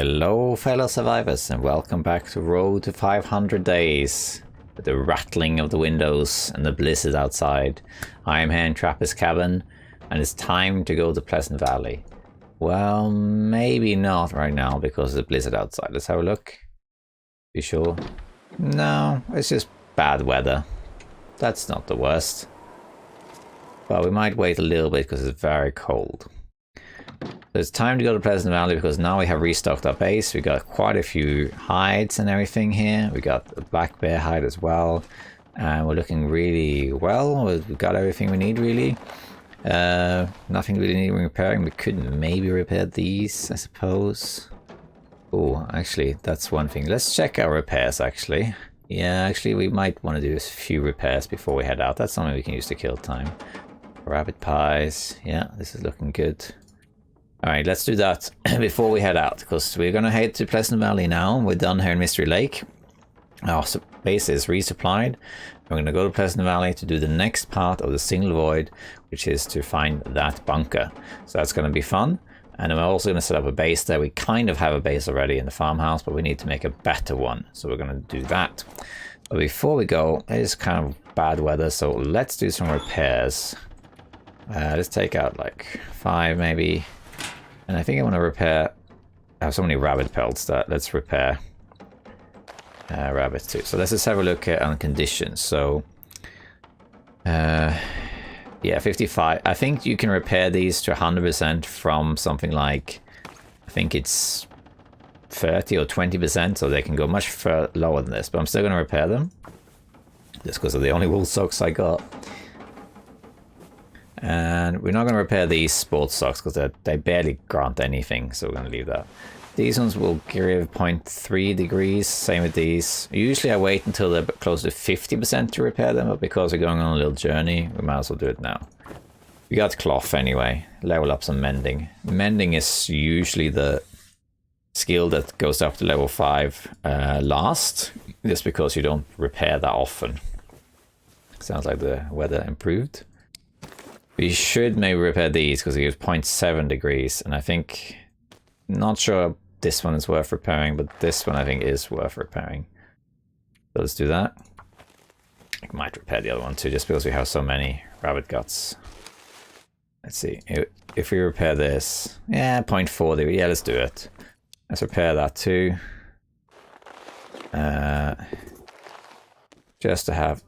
Hello fellow survivors and welcome back to Road to 500 Days. With the rattling of the windows and the blizzard outside. I am here in Trapper's cabin and it's time to go to Pleasant Valley. Well, maybe not right now because of the blizzard outside. Let's have a look. Be sure. No, it's just bad weather. That's not the worst. But we might wait a little bit because it's very cold. So it's time to go to Pleasant Valley because now we have restocked our base. We got quite a few hides and everything here. We got a black bear hide as well. And we're looking really well. We've got everything we need really. Nothing really needing repairing. We could maybe repair these, I suppose. Oh, actually, that's one thing. Let's check our repairs actually. Yeah, actually we might want to do a few repairs before we head out. That's something we can use to kill time. Rabbit pies. Yeah, this is looking good. Alright, let's do that before we head out, because we're going to head to Pleasant Valley now. We're done here in Mystery Lake. Our base is resupplied. We're going to go to Pleasant Valley to do the next part of the Single Void, which is to find that bunker. So that's going to be fun. And then we're also going to set up a base there. We kind of have a base already in the farmhouse, but we need to make a better one. So we're going to do that. But before we go, it is kind of bad weather, so let's do some repairs. Let's take out like 5 maybe. And I think I want to repair... I have so many rabbit pelts that let's repair rabbits too. So let's just have a look at on conditions. So, yeah, 55. I think you can repair these to 100% from something like... I think it's 30 or 20%, so they can go much lower than this. But I'm still going to repair them. Just because they're the only wool socks I got. And we're not going to repair these sports socks because they barely grant anything, so we're going to leave that. These ones will give 0.3 degrees, same with these. Usually I wait until they're close to 50% to repair them, but because we're going on a little journey, we might as well do it now. We got cloth anyway, level up some mending. Mending is usually the skill that goes up to level 5 last, just because you don't repair that often. Sounds like the weather improved. We should maybe repair these because it gives 0.7 degrees, and I think, not sure this one is worth repairing, but this one I think is worth repairing. So let's do that. I might repair the other one too, just because we have so many rabbit guts. Let's see, if we repair this, yeah, 0.4 degree, yeah, let's do it. Let's repair that too. Just to have...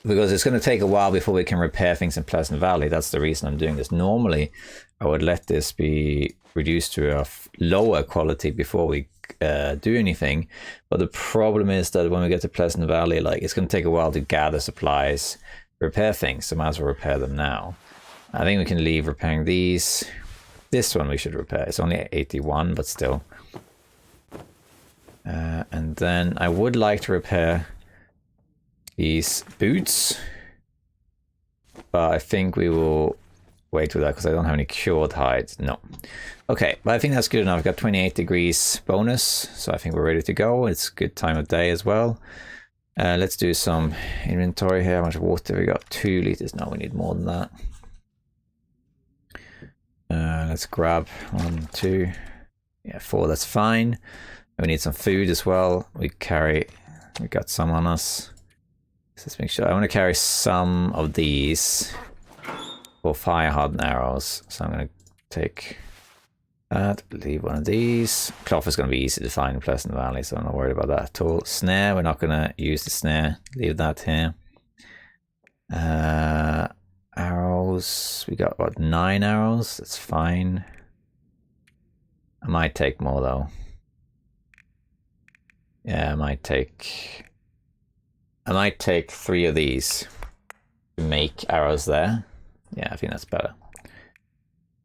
Because it's going to take a while before we can repair things in Pleasant Valley. That's the reason I'm doing this. Normally, I would let this be reduced to a lower quality before we do anything. But the problem is that when we get to Pleasant Valley, like it's going to take a while to gather supplies, repair things. So might as well repair them now. I think we can leave repairing these. This one we should repair. It's only 81, but still. And then I would like to repair these boots, but I think we will wait with that because I don't have any cured hides. No. Okay, but I think that's good enough. I've got 28 degrees bonus, so I think we're ready to go. It's a good time of day as well. Let's do some inventory here. How much water we got? 2 liters. No, we need more than that. Let's grab 1, 2, yeah, 4. That's fine. We need some food as well. We got some on us. Let's make sure. I want to carry some of these for fire hardened arrows. So I'm going to take that, leave one of these. Cloth is going to be easy to find in Pleasant Valley, so I'm not worried about that at all. Snare, we're not going to use the snare. Leave that here. Arrows, we got about 9 arrows. That's fine. I might take more though. Yeah, I might take 3 of these to make arrows there. Yeah, I think that's better.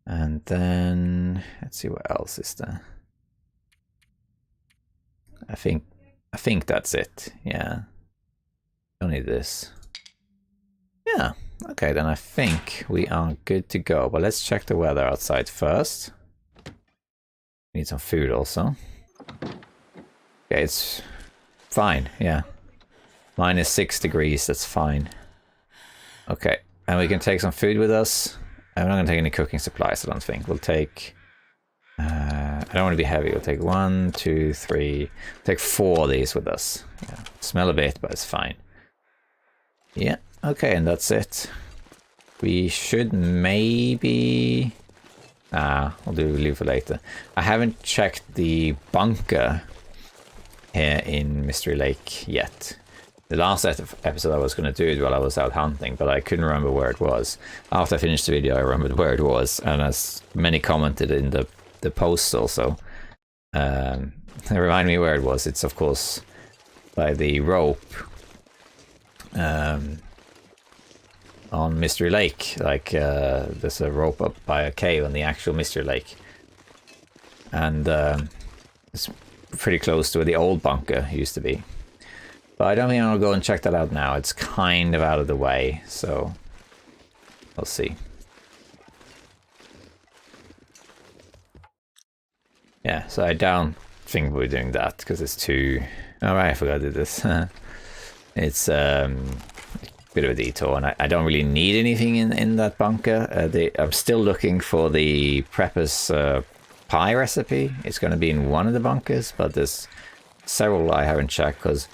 And then let's see what else is there. I think that's it. Yeah. Don't need this. Yeah. Okay, then I think we are good to go. But let's check the weather outside first. Need some food also. Okay, it's fine. Yeah. -6 degrees, that's fine. Okay, and we can take some food with us. I'm not going to take any cooking supplies, I don't think. We'll take... I don't want to be heavy. We'll take 1, 2, 3. Take 4 of these with us. Yeah. Smell a bit, but it's fine. Yeah, okay, and that's it. We should maybe... we'll leave for later. I haven't checked the bunker here in Mystery Lake yet. The last episode I was going to do it while I was out hunting, but I couldn't remember where it was. After I finished the video, I remembered where it was, and as many commented in the posts also, remind me where it was. It's of course by the rope on Mystery Lake. Like there's a rope up by a cave on the actual Mystery Lake, and it's pretty close to where the old bunker used to be. But I don't think I'll go and check that out now. It's kind of out of the way, so we'll see. Yeah, so I don't think we're doing that because it's too... Alright, I forgot to do this. It's a bit of a detour, and I don't really need anything in that bunker. I'm still looking for the Prepper's pie recipe. It's going to be in one of the bunkers, but there's several I haven't checked because...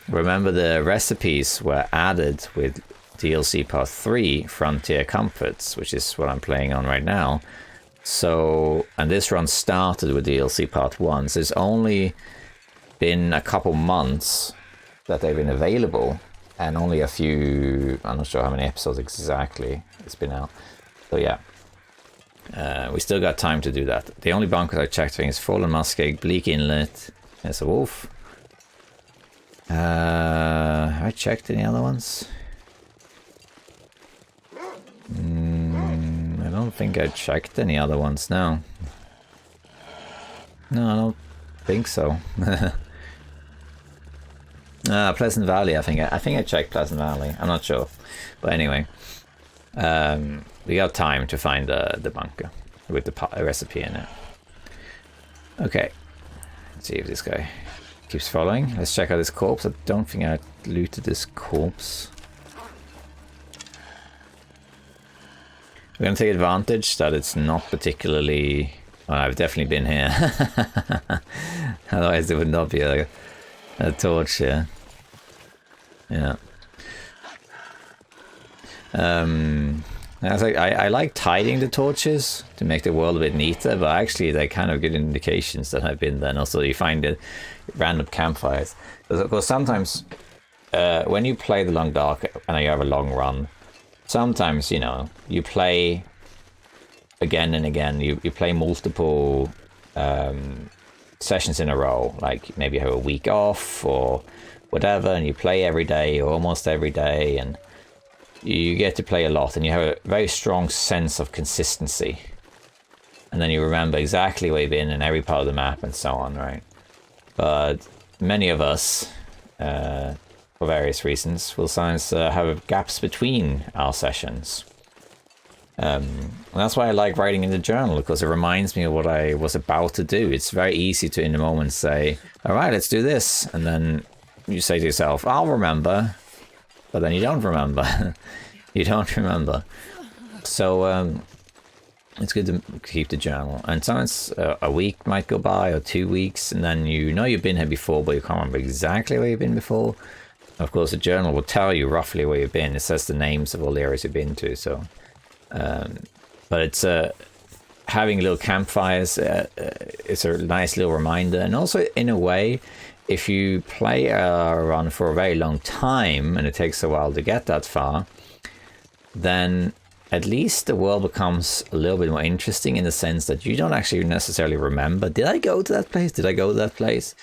Remember, the recipes were added with DLC Part 3, Frontier Comforts, which is what I'm playing on right now. So, and this run started with DLC Part 1, so it's only been a couple months that they've been available, and only a few, I'm not sure how many episodes exactly it's been out. So yeah, we still got time to do that. The only bunkers I checked is Fallen Muskeg, Bleak Inlet, there's a wolf. Have I checked any other ones? I don't think I checked any other ones, no. No, I don't think so. Pleasant Valley, I think I checked Pleasant Valley. I'm not sure. But anyway. We got time to find the bunker with the recipe in it. Okay. Let's see if this guy keeps following. Let's check out this corpse. I don't think I looted this corpse. We're going to take advantage that it's not particularly... Well, I've definitely been here. Otherwise there would not be a torch here. Yeah. I like tidying the torches to make the world a bit neater, but actually they're kind of good indications that I've been there. And also you find it random campfires. Because of course sometimes when you play the Long Dark and you have a long run, sometimes, you know, you play again and again, you play multiple sessions in a row, like maybe you have a week off or whatever, and you play every day or almost every day, and you get to play a lot, and you have a very strong sense of consistency. And then you remember exactly where you've been in every part of the map and so on, right? But many of us, for various reasons, will sometimes have gaps between our sessions. And that's why I like writing in the journal, because it reminds me of what I was about to do. It's very easy to, in the moment, say, all right, let's do this. And then you say to yourself, I'll remember. But then you don't remember. You don't remember. So it's good to keep the journal. And sometimes a week might go by, or 2 weeks, and then you know you've been here before, but you can't remember exactly where you've been before. Of course, the journal will tell you roughly where you've been. It says the names of all the areas you've been to. So, but it's having little campfires. It's a nice little reminder, and also in a way, if you play a run for a very long time and it takes a while to get that far, then at least the world becomes a little bit more interesting in the sense that you don't actually necessarily remember, did I go to that place? Did I go to that place?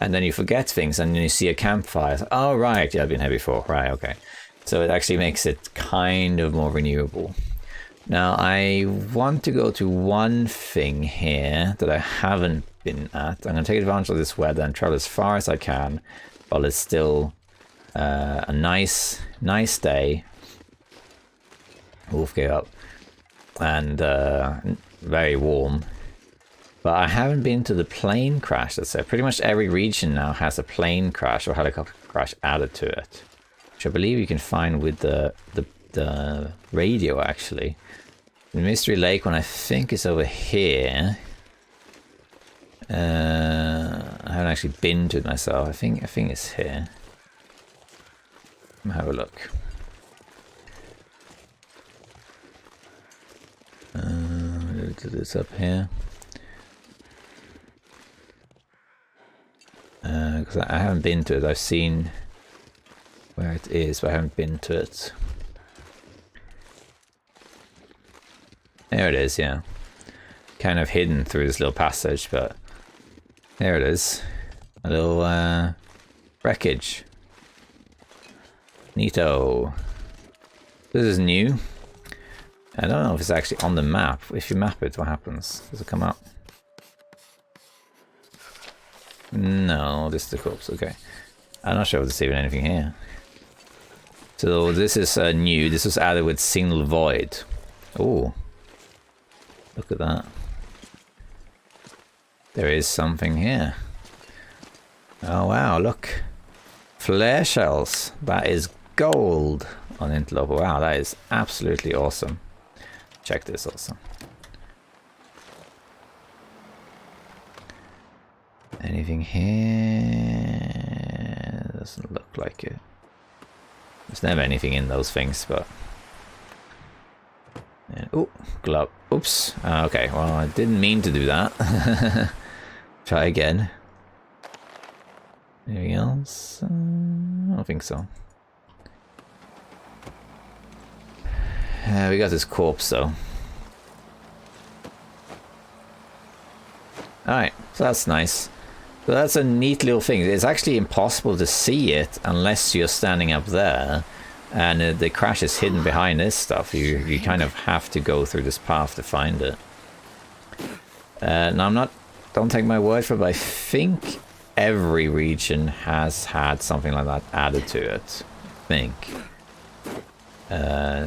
And then you forget things, and then you see a campfire. Oh, right, yeah, I've been here before. Right, okay. So it actually makes it kind of more renewable. Now, I want to go to one thing here that I haven't been at. I'm going to take advantage of this weather and travel as far as I can while it's still a nice day. Wolf gave up. And very warm. But I haven't been to the plane crash. That's it. Pretty much every region now has a plane crash or helicopter crash added to it, which I believe you can find with the radio, actually. The Mystery Lake one, I think, is over here. I haven't actually been to it myself. I think it's here. Let me have a look. It's up here. Because I haven't been to it. I've seen where it is, but I haven't been to it. There it is, yeah. Kind of hidden through this little passage, but there it is. A little wreckage. Neato. This is new. I don't know if it's actually on the map. If you map it, what happens? Does it come up? No, this is the corpse. Okay. I'm not sure if there's even anything here. So this is new. This was added with Signal Void. Oh. Look at that. There is something here. Oh wow, look. Flare shells. That is gold on Interloper. Wow, that is absolutely awesome. Check this also. Anything here? Doesn't look like it. There's never anything in those things, but... Oh, glove. Oops. Okay, well, I didn't mean to do that. Try again. Anything else? I don't think so. We got this corpse, though. Alright, so that's nice. So that's a neat little thing. It's actually impossible to see it unless you're standing up there. And the crash is hidden behind this stuff. You kind of have to go through this path to find it. Now I'm not... Don't take my word for it, but I think every region has had something like that added to it. I think.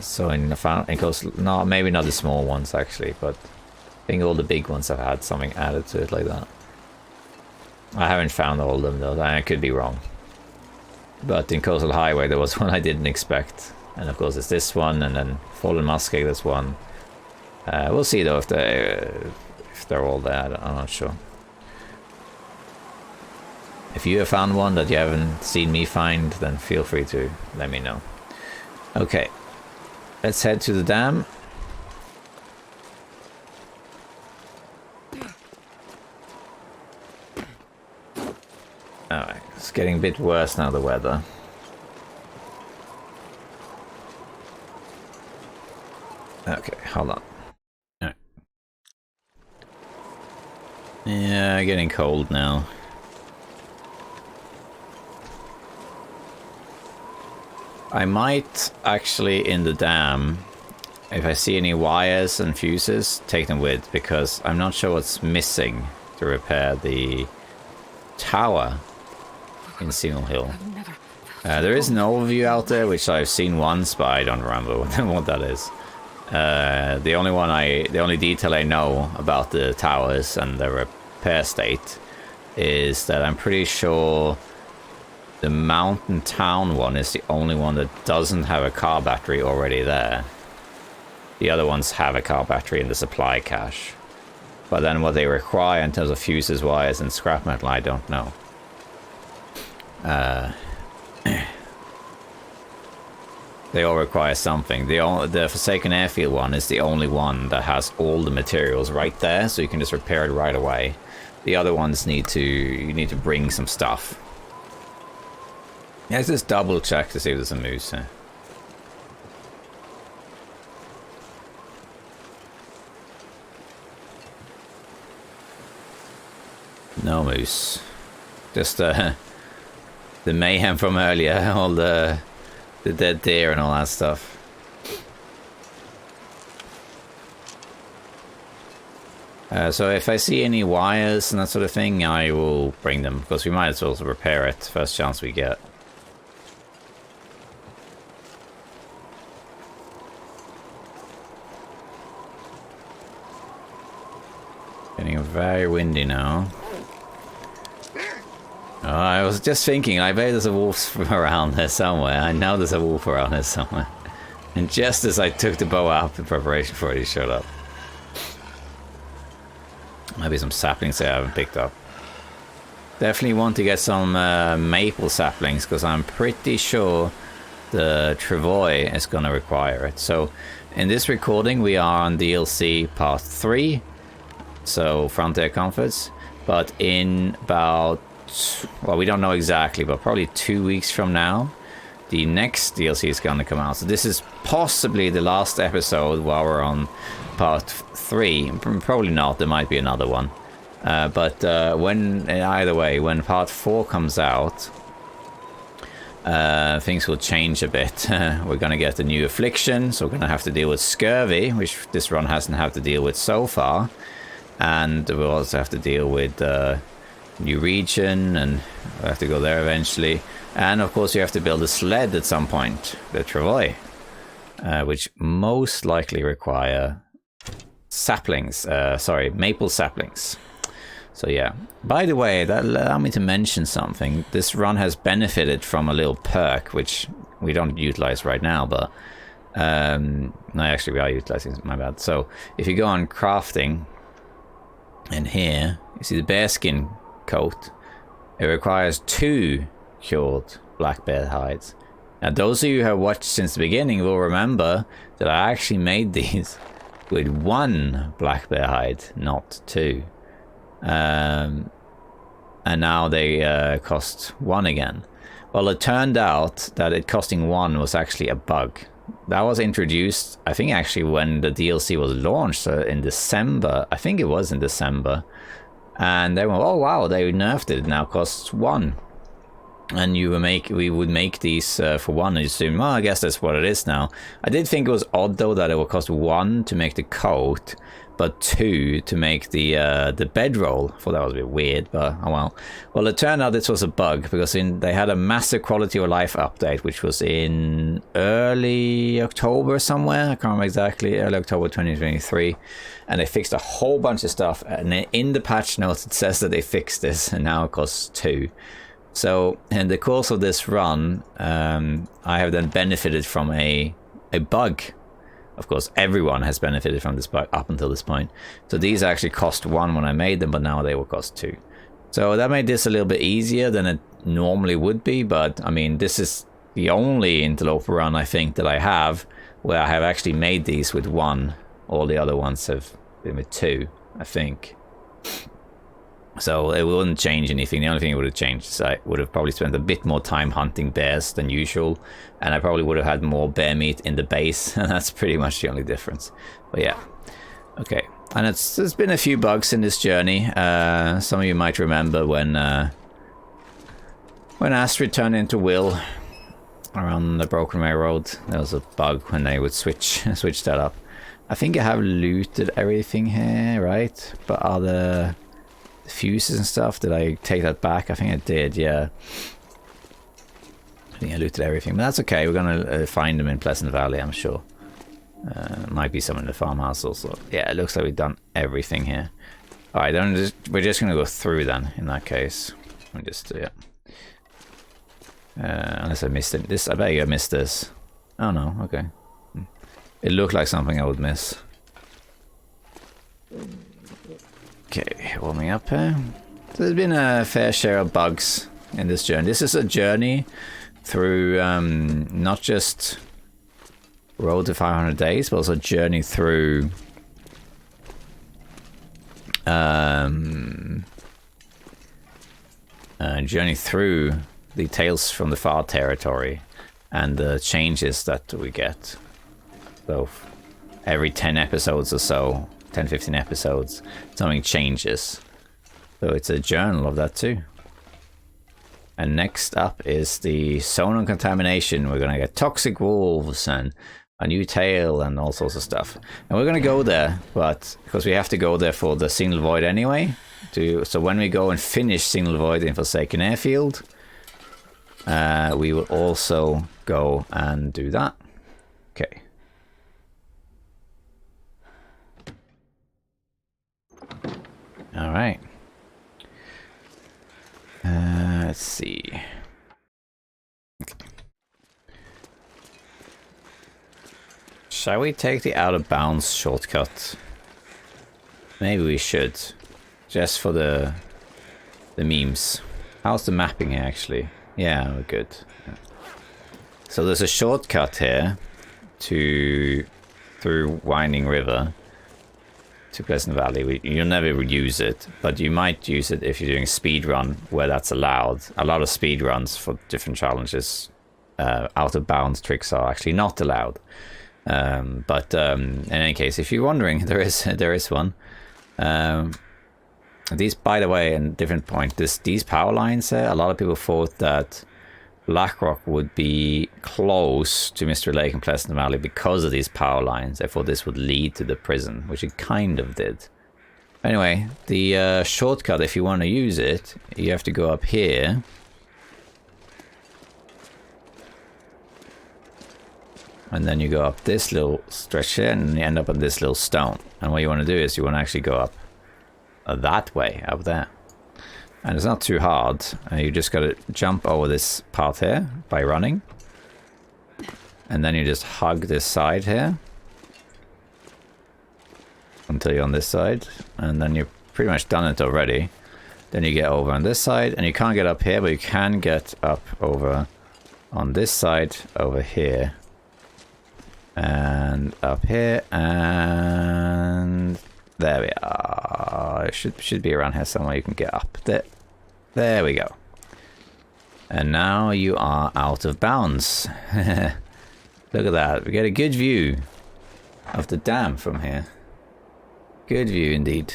So in coastal... No, maybe not the small ones actually, but I think all the big ones have had something added to it like that. I haven't found all of them though, I could be wrong. But in Coastal Highway there was one I didn't expect. And of course it's this one, and then Fallen Muskeg, this one. We'll see though if they're all there, I'm not sure. If you have found one that you haven't seen me find, then feel free to let me know. Okay, let's head to the dam. Alright, it's getting a bit worse now, the weather. Okay, hold on. Alright. Yeah, getting cold now. I might actually, in the dam, if I see any wires and fuses, take them with, because I'm not sure what's missing to repair the tower in Signal Hill. There is an overview out there, which I've seen once, but I don't remember what that is. The only detail I know about the towers and the repair state is that I'm pretty sure the Mountain Town one is the only one that doesn't have a car battery already there. The other ones have a car battery in the supply cache. But then what they require in terms of fuses, wires, and scrap metal, I don't know. They all require something. The Forsaken Airfield one is the only one that has all the materials right there, so you can just repair it right away. The other ones you need to bring some stuff. Let's just double check to see if there's a moose here. No moose. Just the mayhem from earlier, all the dead deer and all that stuff. So if I see any wires and that sort of thing, I will bring them, because we might as well repair it first chance we get. Getting very windy now. Oh, I was just thinking, I bet there's a wolf around there somewhere. I know there's a wolf around there somewhere. And just as I took the bow up in preparation for it, he showed up. Maybe some saplings I haven't picked up. Definitely want to get some maple saplings, because I'm pretty sure the Travois is going to require it. So in this recording we are on DLC part 3, so Frontier Comforts, but in about, well, we don't know exactly, but probably 2 weeks from now the next DLC is going to come out. So this is possibly the last episode while we're on part 3. Probably not, there might be another one. But either way, when part 4 comes out, things will change a bit. We're going to get a new affliction, so we're going to have to deal with scurvy, which this run hasn't had to deal with so far. And we'll also have to deal with new region, and we'll have to go there eventually. And of course you have to build a sled at some point, the Travois, which most likely require saplings, maple saplings. So yeah, by the way, that allow me to mention something. This run has benefited from a little perk, which we don't utilize right now, but no, actually we are utilizing it, my bad. So if you go on crafting, and here you see the bearskin coat, it requires 2 cured black bear hides. Now those of you who have watched since the beginning will remember that I actually made these with 1 black bear hide, not 2. And now they cost 1 again. Well, it turned out that it costing 1 was actually a bug. That was introduced, I think, actually when the DLC was launched in December. I think it was in December. And they went, oh wow, they nerfed it. It now costs 1. And we would make these for 1 and assume, well, I guess that's what it is now. I did think it was odd though that it would cost 1 to make the coat, but 2 to make the bedroll. I thought that was a bit weird, but oh well. Well, it turned out this was a bug, because they had a massive quality of life update, which was in early October somewhere. I can't remember exactly, early October 2023. And they fixed a whole bunch of stuff. And in the patch notes, it says that they fixed this, and now it costs 2. So in the course of this run, I have then benefited from a bug. Of course, everyone has benefited from this bug up until this point. So these actually cost 1 when I made them, but now they will cost 2. So that made this a little bit easier than it normally would be. But I mean, this is the only interloper run I think that I have where I have actually made these with 1. All the other ones have been with 2, I think. So it wouldn't change anything. The only thing it would have changed is I would have probably spent a bit more time hunting bears than usual, and I probably would have had more bear meat in the base, and that's pretty much the only difference. But yeah, okay. And there's been a few bugs in this journey. Some of you might remember when Astrid turned into Will around the Broken Railroad. There was a bug when they would switch that up. I think I have looted everything here, right? But are the fuses and stuff, did I take that back? I think I did, yeah. I think I looted everything, but that's okay. We're gonna find them in Pleasant Valley, I'm sure. Might be some in the farmhouse also. Yeah, it looks like we've done everything here. Alright, then we're just gonna go through then, in that case. Let me just, yeah. Unless I missed it. I bet you I missed this. Oh no, okay. It looked like something I would miss. Okay, warming up here. So there's been a fair share of bugs in this journey. This is a journey through not just Road to 500 Days, but also a journey through the Tales from the Far territory and the changes that we get. So every 10 episodes or so, 10-15 episodes, something changes. So it's a journal of that too. And next up is the zone of contamination. We're going to get toxic wolves and a new tail and all sorts of stuff. And we're going to go there, but because we have to go there for the Signal Void anyway. So when we go and finish Signal Void in Forsaken Airfield, we will also go and do that. Okay. All right. Let's see. Okay. Shall we take the out of bounds shortcut? Maybe we should. just for the memes. How's the mapping here, actually? Yeah, we're good. So there's a shortcut here through Winding River to Pleasant Valley. You'll never use it, but you might use it if you're doing a speed run where that's allowed. A lot of speed runs for different challenges, out of bounds tricks are actually not allowed. But in any case, if you're wondering, there is one. These, by the way, in different point, these power lines here, a lot of people thought that Blackrock would be close to Mystery Lake and Pleasant Valley because of these power lines. Therefore, this would lead to the prison, which it kind of did. Anyway, the shortcut, if you want to use it, you have to go up here. And then you go up this little stretch here, and you end up on this little stone. And what you want to do is you want to actually go up that way, up there. And it's not too hard. You just got to jump over this path here by running. And then you just hug this side here. Until you're on this side. And then you've pretty much done it already. Then you get over on this side. And you can't get up here, but you can get up over on this side over here. And up here. And there we are. It should be around here somewhere you can get up. There we go. And now you are out of bounds. Look at that. We get a good view of the dam from here. Good view indeed.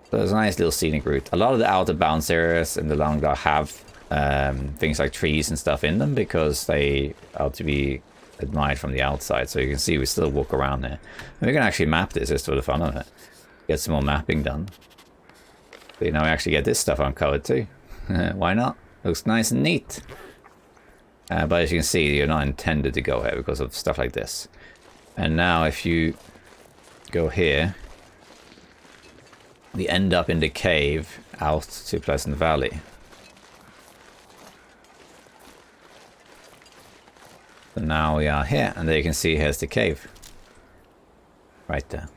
So there's a nice little scenic route. A lot of the out of bounds areas in the Lange have things like trees and stuff in them because they are to be admired from the outside. So you can see we still walk around there. And we can actually map this just for the fun of it. Get some more mapping done. So now we actually get this stuff uncovered too. Why not? Looks nice and neat. But as you can see, you're not intended to go here because of stuff like this. And now if you go here, we end up in the cave out to Pleasant Valley. So now we are here, and there you can see here's the cave. Right there.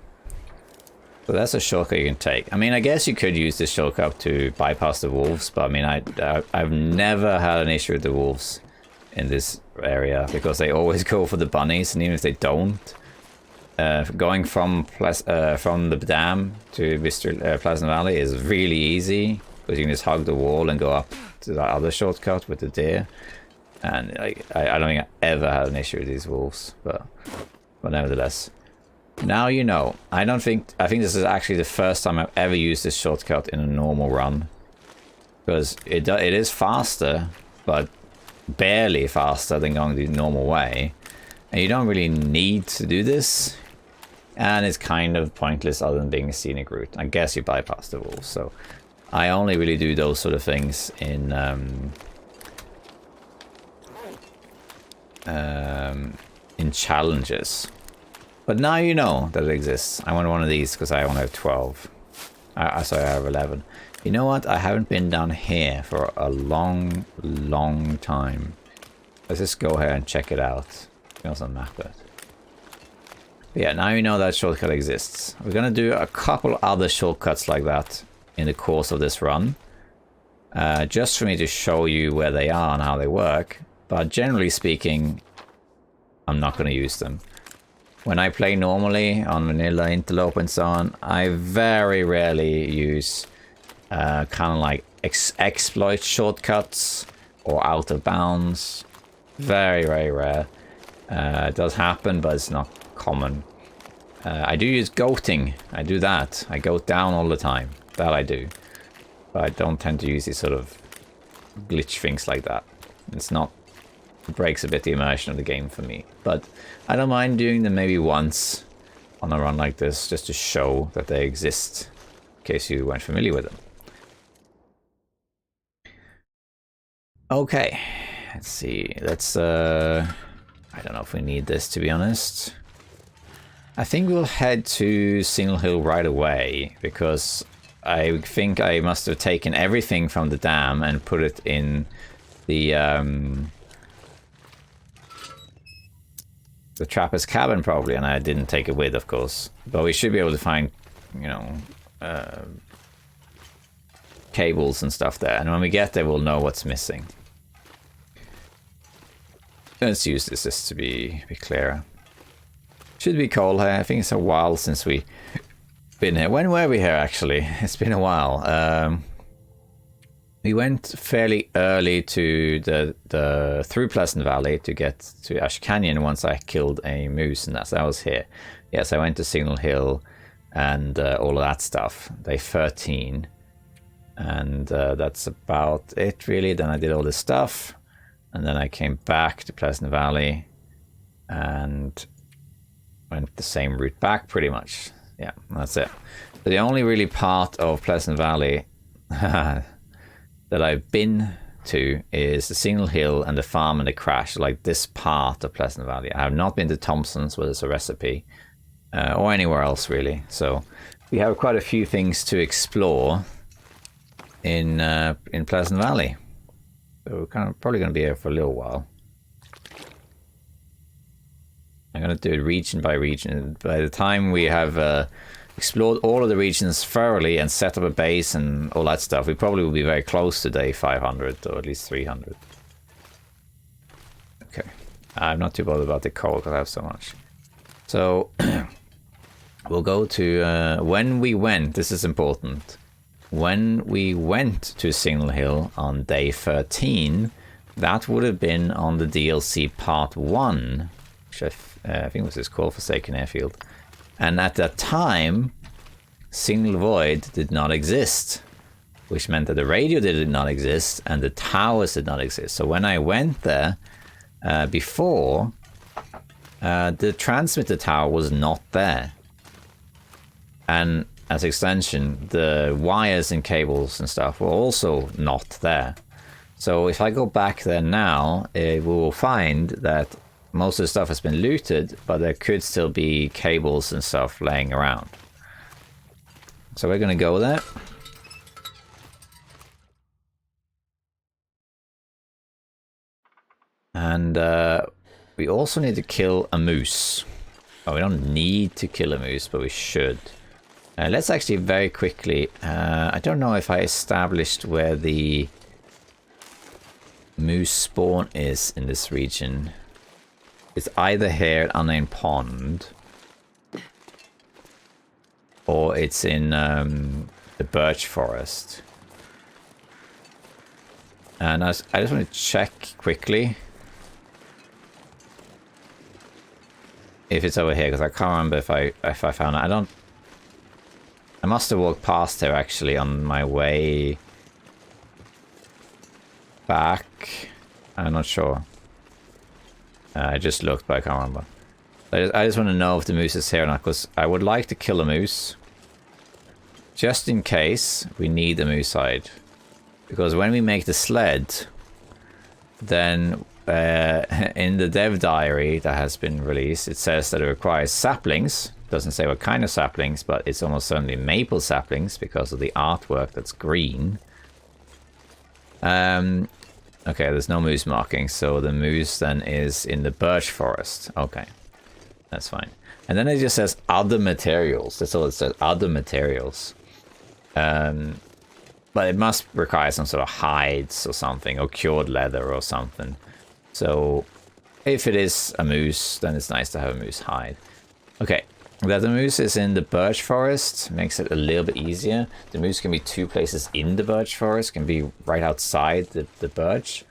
So that's a shortcut you can take. I mean, I guess you could use this shortcut to bypass the wolves, but I mean, I've never had an issue with the wolves in this area because they always go for the bunnies, and even if they don't, going from the dam to Pleasant Valley is really easy because you can just hug the wall and go up to that other shortcut with the deer. And I don't think I ever had an issue with these wolves, but nevertheless. Now you know. I think this is actually the first time I've ever used this shortcut in a normal run. Because it is faster, but barely faster than going the normal way. And you don't really need to do this. And it's kind of pointless other than being a scenic route. I guess you bypass the wolves, so I only really do those sort of things in challenges. But now you know that it exists. I want one of these because I only have 12. Sorry, I have 11. You know what? I haven't been down here for a long time. Let's just go here and check it out. We can also map it. But yeah, now you know that shortcut exists. We're going to do a couple other shortcuts like that in the course of this run. Just for me to show you where they are and how they work. But generally speaking, I'm not going to use them. When I play normally on vanilla, interlope and so on, I very rarely use kind of like exploit shortcuts or out of bounds. Very, very rare. It does happen, but it's not common. I do use goating. I do that. I goat down all the time. That I do. But I don't tend to use these sort of glitch things like that. It's not... It breaks a bit the immersion of the game for me. But I don't mind doing them maybe once on a run like this, just to show that they exist, in case you weren't familiar with them. Okay, let's see. Let's, I don't know if we need this, to be honest. I think we'll head to Single Hill right away, because I think I must have taken everything from the dam and put it in the trapper's cabin probably, and I didn't take it with, of course. But we should be able to find you know, cables and stuff there. And when we get there, we'll know what's missing. Let's use this just to be clearer. Should be cold here. I think it's a while since we been here. When were we here, actually? It's been a while. We went fairly early to the through Pleasant Valley to get to Ash Canyon once I killed a moose, and I was here. Yes, I went to Signal Hill and all of that stuff. Day 13. And that's about it, really. Then I did all this stuff. And then I came back to Pleasant Valley and went the same route back, pretty much. Yeah, that's it. But the only really part of Pleasant Valley that I've been to is the Signal Hill and the farm and the crash, like this part of Pleasant Valley. I have not been to Thompson's, where there's a recipe, or anywhere else, really. So we have quite a few things to explore in Pleasant Valley. So we're probably going to be here for a little while. I'm going to do it region by region. By the time we have explored all of the regions thoroughly and set up a base and all that stuff, we probably will be very close to day 500, or at least 300. Okay. I'm not too bothered about the coal because I have so much. So we'll go to when we went. This is important. When we went to Signal Hill on day 13, that would have been on the DLC Part 1, which I think was this called Forsaken Airfield. And at that time, Signal Void did not exist, which meant that the radio did not exist and the towers did not exist. So when I went there before, the transmitter tower was not there. And as extension, the wires and cables and stuff were also not there. So if I go back there now, we will find that most of the stuff has been looted, but there could still be cables and stuff laying around. So we're going to go there. And we also need to kill a moose. Oh, we don't need to kill a moose, but we should. Let's actually very quickly... I don't know if I established where the moose spawn is in this region. It's either here at Unnamed Pond, or it's in the birch forest. And I just want to check quickly if it's over here, because I can't remember if I found it. I must have walked past here actually on my way back. I'm not sure. I just looked, but I can't remember. I just want to know if the moose is here or not, because I would like to kill a moose. Just in case we need the moose hide. Because when we make the sled, then in the dev diary that has been released, it says that it requires saplings. Doesn't say what kind of saplings, but it's almost certainly maple saplings because of the artwork that's green. Okay, there's no moose marking, so the moose then is in the birch forest. Okay, that's fine. And then it just says other materials. That's all it says, other materials. But it must require some sort of hides or something, or cured leather or something. So if it is a moose, then it's nice to have a moose hide. Okay, that the moose is in the birch forest makes it a little bit easier. The moose can be two places in the birch forest. It can be right outside the birch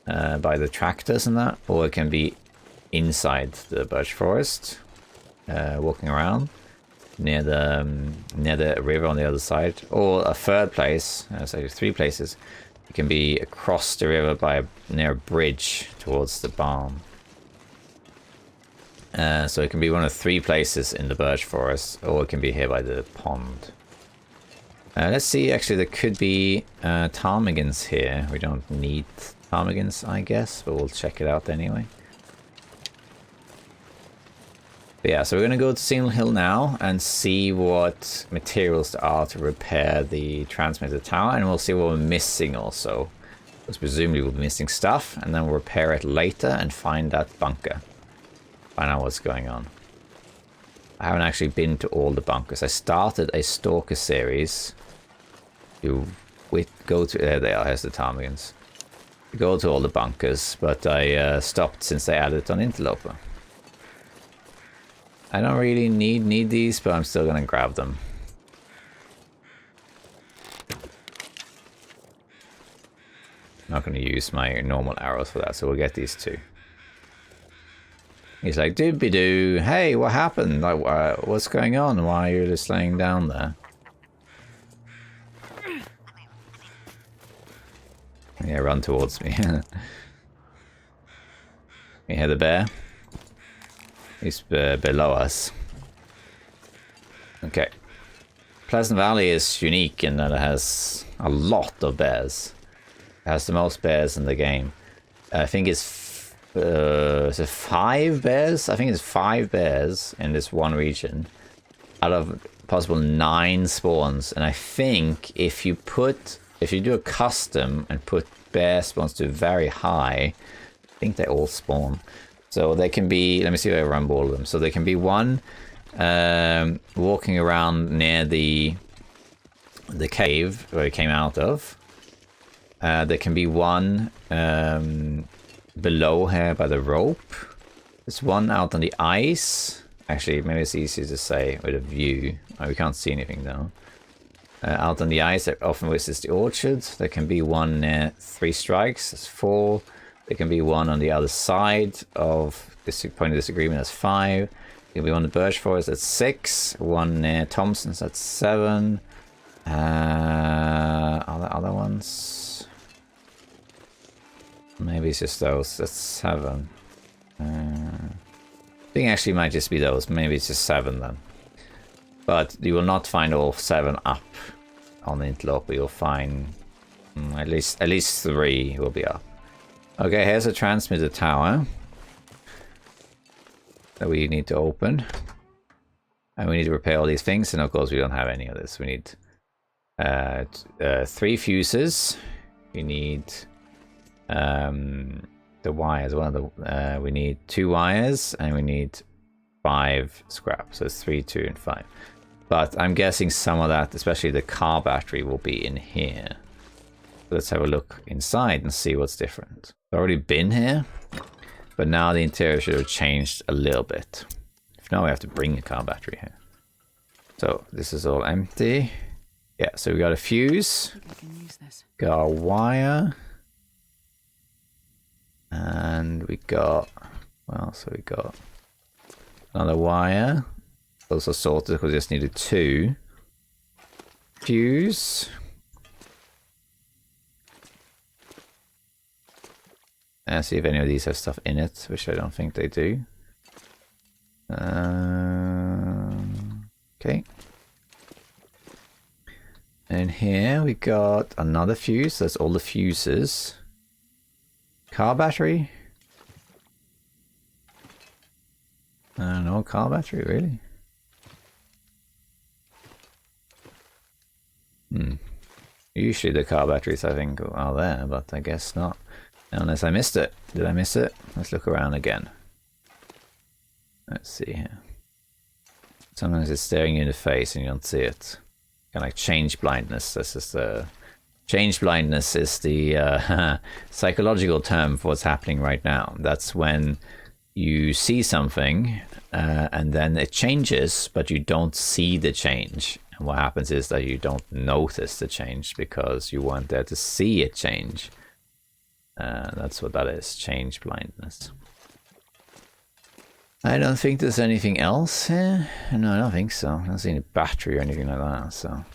by the tractors and that, or it can be inside the birch forest, walking around near the river on the other side. Or a third place, so 3 places, it can be across the river near a bridge towards the barn. So it can be one of 3 places in the birch forest, or it can be here by the pond. Let's see, actually there could be ptarmigans here. We don't need ptarmigans, I guess, but we'll check it out anyway. But yeah, so we're going to go to Signal Hill now and see what materials there are to repair the transmitter tower, and we'll see what we're missing also. Because presumably we'll be missing stuff, and then we'll repair it later and find that bunker. Find out what's going on. I haven't actually been to all the bunkers. I started a Stalker series. You go to... There they are, here's the ptarmigans. You go to all the bunkers, but I stopped since they added it on Interloper. I don't really need these, but I'm still gonna grab them. I'm not gonna use my normal arrows for that, so we'll get these two. He's like, doobie-doo, hey, what happened? Like, what's going on? Why are you just laying down there? Yeah, run towards me. You hear the bear? He's below us. Okay. Pleasant Valley is unique in that it has a lot of bears. It has the most bears in the game. I think it's is it 5 bears? I think it's 5 bears in this one region out of possible 9 spawns. And I think if you do a custom and put bear spawns to very high, I think they all spawn. So they can be, let me see if I remember all of them. So there can be one walking around near the cave where it came out of. There can be one below here by the rope. There's one out on the ice. Actually, maybe it's easier to say with a view. Oh, we can't see anything though. Out on the ice that often visits the orchard. There can be one near 3 strikes. That's 4. There can be one on the other side of this point of disagreement. That's 5. There can be one in the birch forest. That's 6. One near Thompson's. That's 7. Are there other ones? Maybe it's just those. That's 7. I think actually it might just be those. Maybe it's just 7 then. But you will not find all 7 up on the interloper. You'll find at least 3 will be up. Okay, here's a transmitter tower that we need to open. And we need to repair all these things. And of course we don't have any of this. We need 3 fuses. We need the wires. We need 2 wires and we need 5 scrap. So it's 3, 2, and 5. But I'm guessing some of that, especially the car battery, will be in here. Let's have a look inside and see what's different. I've already been here, but now the interior should have changed a little bit. If now we have to bring a car battery here. So this is all empty. Yeah, so we got a fuse. Got a wire. And we got, well, so we got another wire. Also sorted because we just needed 2. Fuse. And see if any of these have stuff in it, which I don't think they do. Okay. And here we got another fuse. That's all the fuses. Car battery? No car battery, really? Usually the car batteries, I think, are there, but I guess not. Unless I missed it. Did I miss it? Let's look around again. Let's see here. Sometimes it's staring you in the face and you don't see it. Kind of like change blindness. This is the... Change blindness is the psychological term for what's happening right now. That's when you see something and then it changes, but you don't see the change. And what happens is that you don't notice the change because you weren't there to see it change. That's what that is, change blindness. I don't think there's anything else here. No, I don't think so. I don't see any battery or anything like that, so...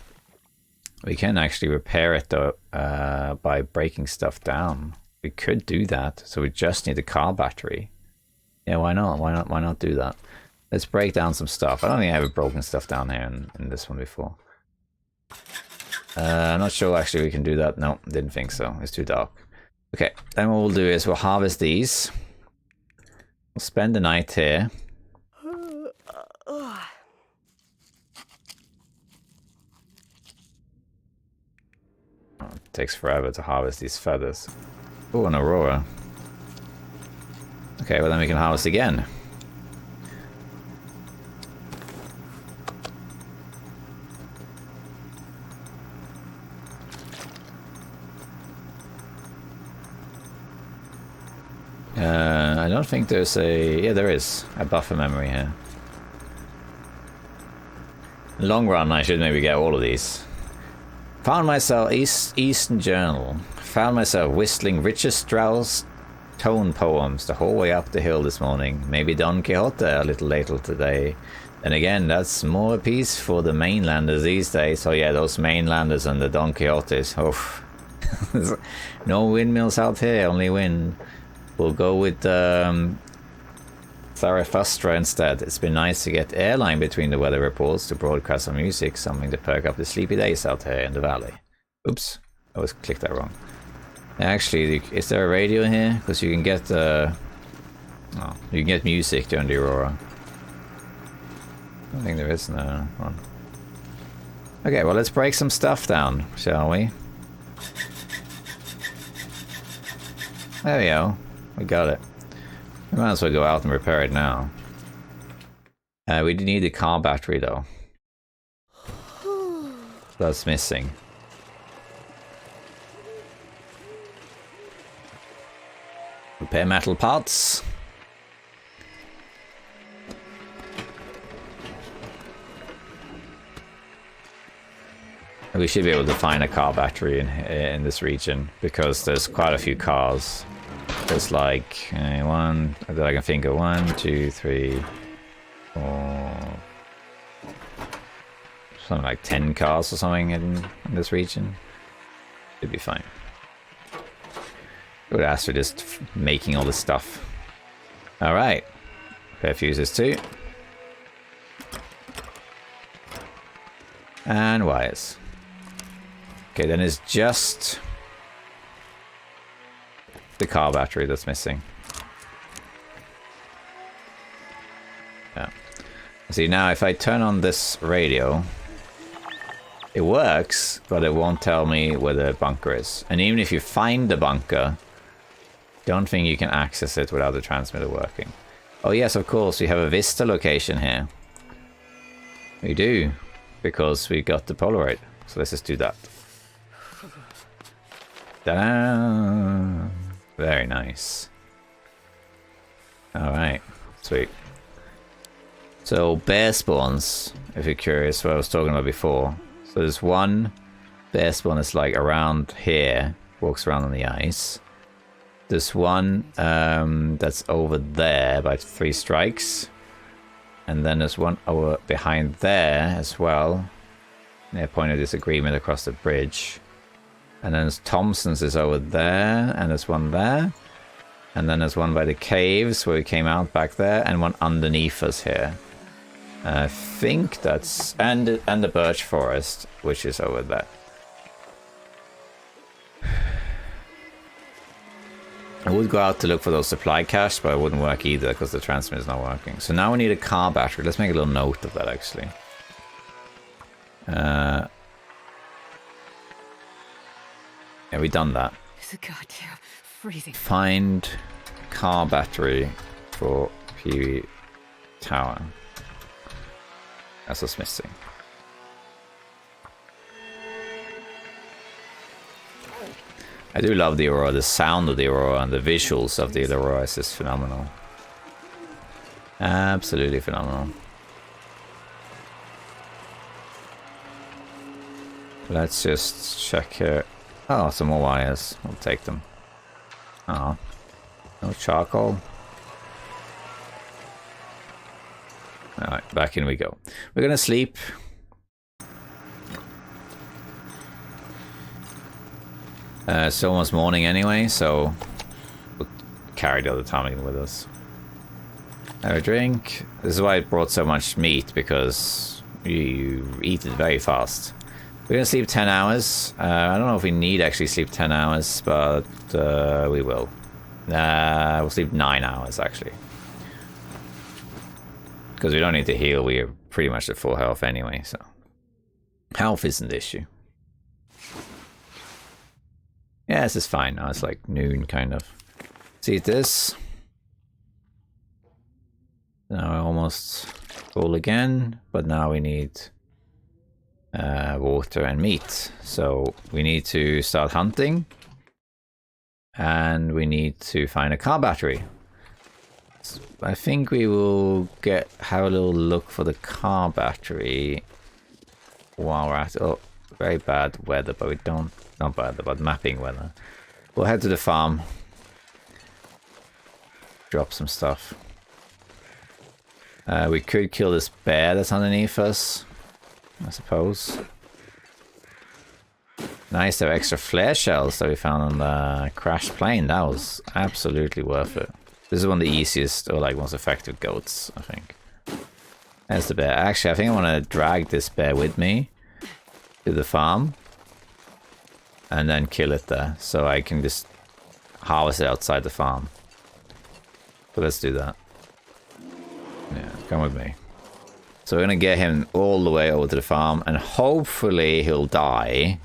We can actually repair it though by breaking stuff down. We could do that, so we just need a car battery. Yeah, why not? Why not do that? Let's break down some stuff. I don't think I ever broken stuff down here in this one before. I'm not sure actually we can do that. No, didn't think so. It's too dark. Okay, then what we'll do is we'll harvest these. We'll spend the night here. Oh, it takes forever to harvest these feathers. Oh, an aurora. Okay, well then we can harvest again. I don't think there's a... Yeah, there is a buffer memory here. Long run, I should maybe get all of these. Found myself... Eastern Journal. Found myself whistling Richard Strauss tone poems the whole way up the hill this morning. Maybe Don Quixote a little later today. And again, that's more a piece for the mainlanders these days. Oh yeah, those mainlanders and the Don Quixotes. Oh, no windmills out here, only wind. We'll go with Zarathustra instead. It's been nice to get airline between the weather reports to broadcast some music, something to perk up the sleepy days out here in the valley. Oops, I was clicked that wrong. Actually, is there a radio here? Because you can get you can get music during the aurora. I don't think there is no one. Okay, well let's break some stuff down, shall we? There we go. We got it. We might as well go out and repair it now. We need the car battery though. That's missing. Repair metal parts. We should be able to find a car battery in this region because there's quite a few cars. There's like one that I can think of. 1, 2, 3, 4, something like 10 cars or something in this region. Should be fine. Good ass for just making all this stuff. All right, repair fuses too, and wires. Okay, then it's just the car battery that's missing. Yeah. See, now if I turn on this radio, it works, but it won't tell me where the bunker is. And even if you find the bunker, don't think you can access it without the transmitter working. Oh yes, of course, we have a Vista location here. We do, because we got the Polaroid. So let's just do that. Ta-da! Very nice. Alright, sweet. So bear spawns, if you're curious what I was talking about before. So there's one bear spawn that's like around here, walks around on the ice. There's one that's over there by 3 strikes. And then there's one over behind there as well. Near point of disagreement across the bridge. And then there's Thompson's is over there, and there's one there. And then there's one by the caves where we came out back there, and one underneath us here. I think that's... and the birch forest, which is over there. I would go out to look for those supply caches, but it wouldn't work either because the transmitter's not working. So now we need a car battery. Let's make a little note of that actually. Yeah, we done that. It's a goddamn freezing. Find car battery for PV tower. That's what's missing. I do love the aurora. The sound of the aurora and the visuals of the aurora is just phenomenal. Absolutely phenomenal. Let's just check here. Oh, some more wires. We'll take them. Oh, no charcoal. Alright, back in we go. We're gonna sleep. It's almost morning anyway, so we'll carry the other ptarmigan with us. Have a drink. This is why I brought so much meat, because you eat it very fast. We're gonna sleep 10 hours. I don't know if we need actually sleep 10 hours, but we will. We'll sleep 9 hours actually. Because we don't need to heal, we are pretty much at full health anyway, so. Health isn't the issue. Yeah, this is fine now, it's like noon kind of. See this? Now we're almost full again, but now we need water and meat. So we need to start hunting. And we need to find a car battery. So I think we will have a little look for the car battery while we're at very bad weather, but we don't, not bad, but mapping weather. We'll head to the farm. Drop some stuff. We could kill this bear that's underneath us, I suppose. Nice to have extra flare shells that we found on the crashed plane. That was absolutely worth it. This is one of the easiest or like most effective goats, I think. There's the bear. Actually, I think I want to drag this bear with me to the farm and then kill it there, so I can just harvest it outside the farm. So let's do that. Yeah, come with me. So we're gonna get him all the way over to the farm, and hopefully he'll die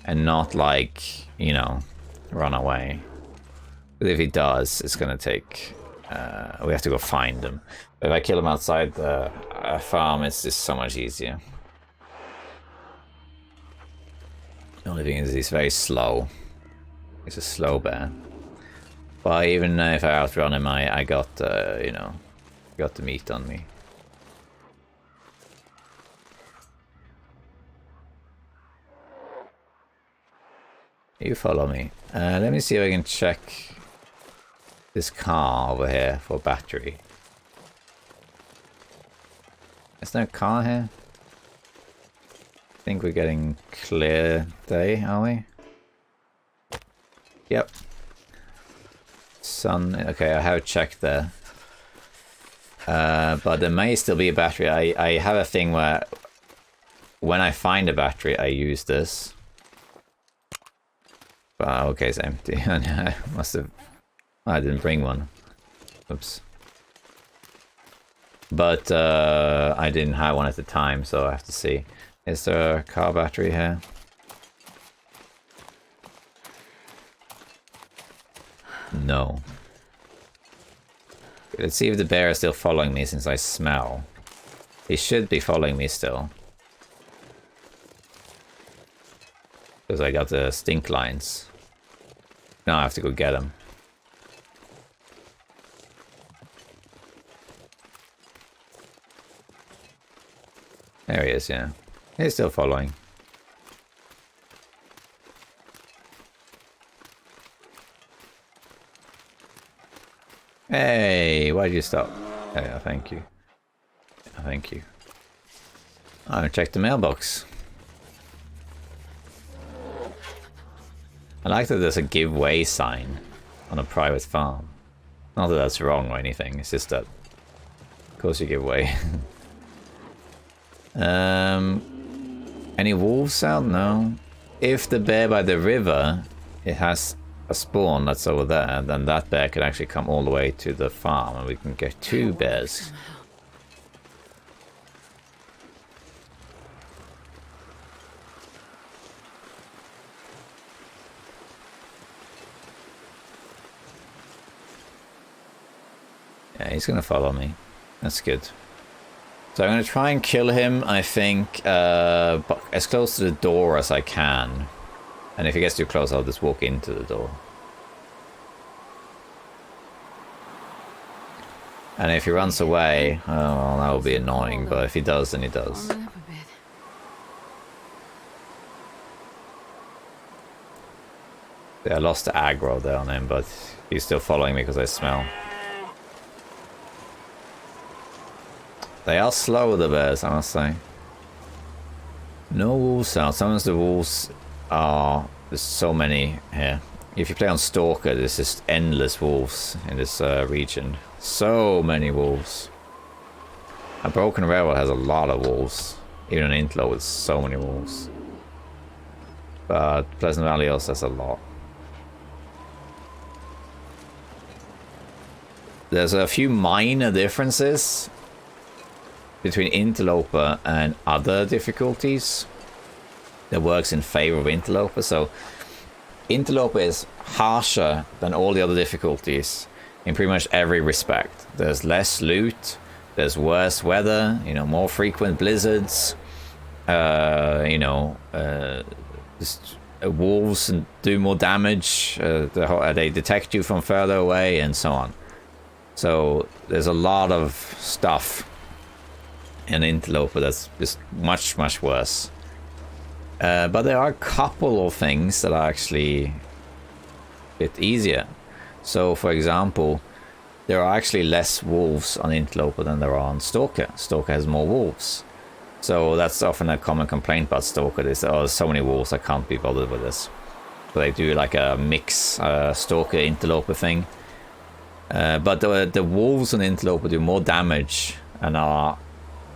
and not, like, you know, run away. But if he does, it's gonna take... we have to go find him. But if I kill him outside the farm, it's just so much easier. The only thing is he's very slow. He's a slow bear. But even if I outrun him, I got, you know, got the meat on me. You follow me. Let me see if I can check this car over here for battery. Is there a car here? I think we're getting clear day, are we? Yep. Sun. Okay, I have checked there. But there may still be a battery. I have a thing where when I find a battery, I use this. But okay, it's empty. I must have... I didn't bring one. Oops. But I didn't have one at the time, so I have to see. Is there a car battery here? No. Let's see if the bear is still following me since I smell. He should be following me still. Because I got the stink lines. Now I have to go get him. There he is, yeah. He's still following. Hey, why'd you stop? Oh, thank you. Thank you. I'm gonna check the mailbox. I like that there's a give way sign on a private farm. Not that that's wrong or anything, it's just that of course you give way. Any wolves out? No. If the bear by the river, it has a spawn that's over there, then that bear could actually come all the way to the farm and we can get 2 bears. Yeah, he's gonna follow me. That's good. So I'm gonna try and kill him, I think, as close to the door as I can. And if he gets too close, I'll just walk into the door. And if he runs away, oh, well, that will be annoying, but if he does, then he does. Yeah, I lost the aggro there on him, but he's still following me because I smell. They are slow, the bears, I must say. No wolves out. Sometimes the wolves are... There's so many here. If you play on Stalker, there's just endless wolves in this region. So many wolves. A Broken Railroad has a lot of wolves. Even an Intlo with so many wolves. But Pleasant Valley also has a lot. There's a few minor differences between Interloper and other difficulties that works in favor of Interloper. So Interloper is harsher than all the other difficulties in pretty much every respect. There's less loot, there's worse weather, you know, more frequent blizzards, you know, just wolves do more damage. They detect you from further away and so on. So there's a lot of stuff in Interloper that's just much, much worse. But there are a couple of things that are actually a bit easier. So for example, there are actually less wolves on Interloper than there are on Stalker. Stalker has more wolves. So that's often a common complaint about Stalker. Is, oh, there's so many wolves, I can't be bothered with this. So they do like a mix Stalker Interloper thing. But the wolves on Interloper do more damage and are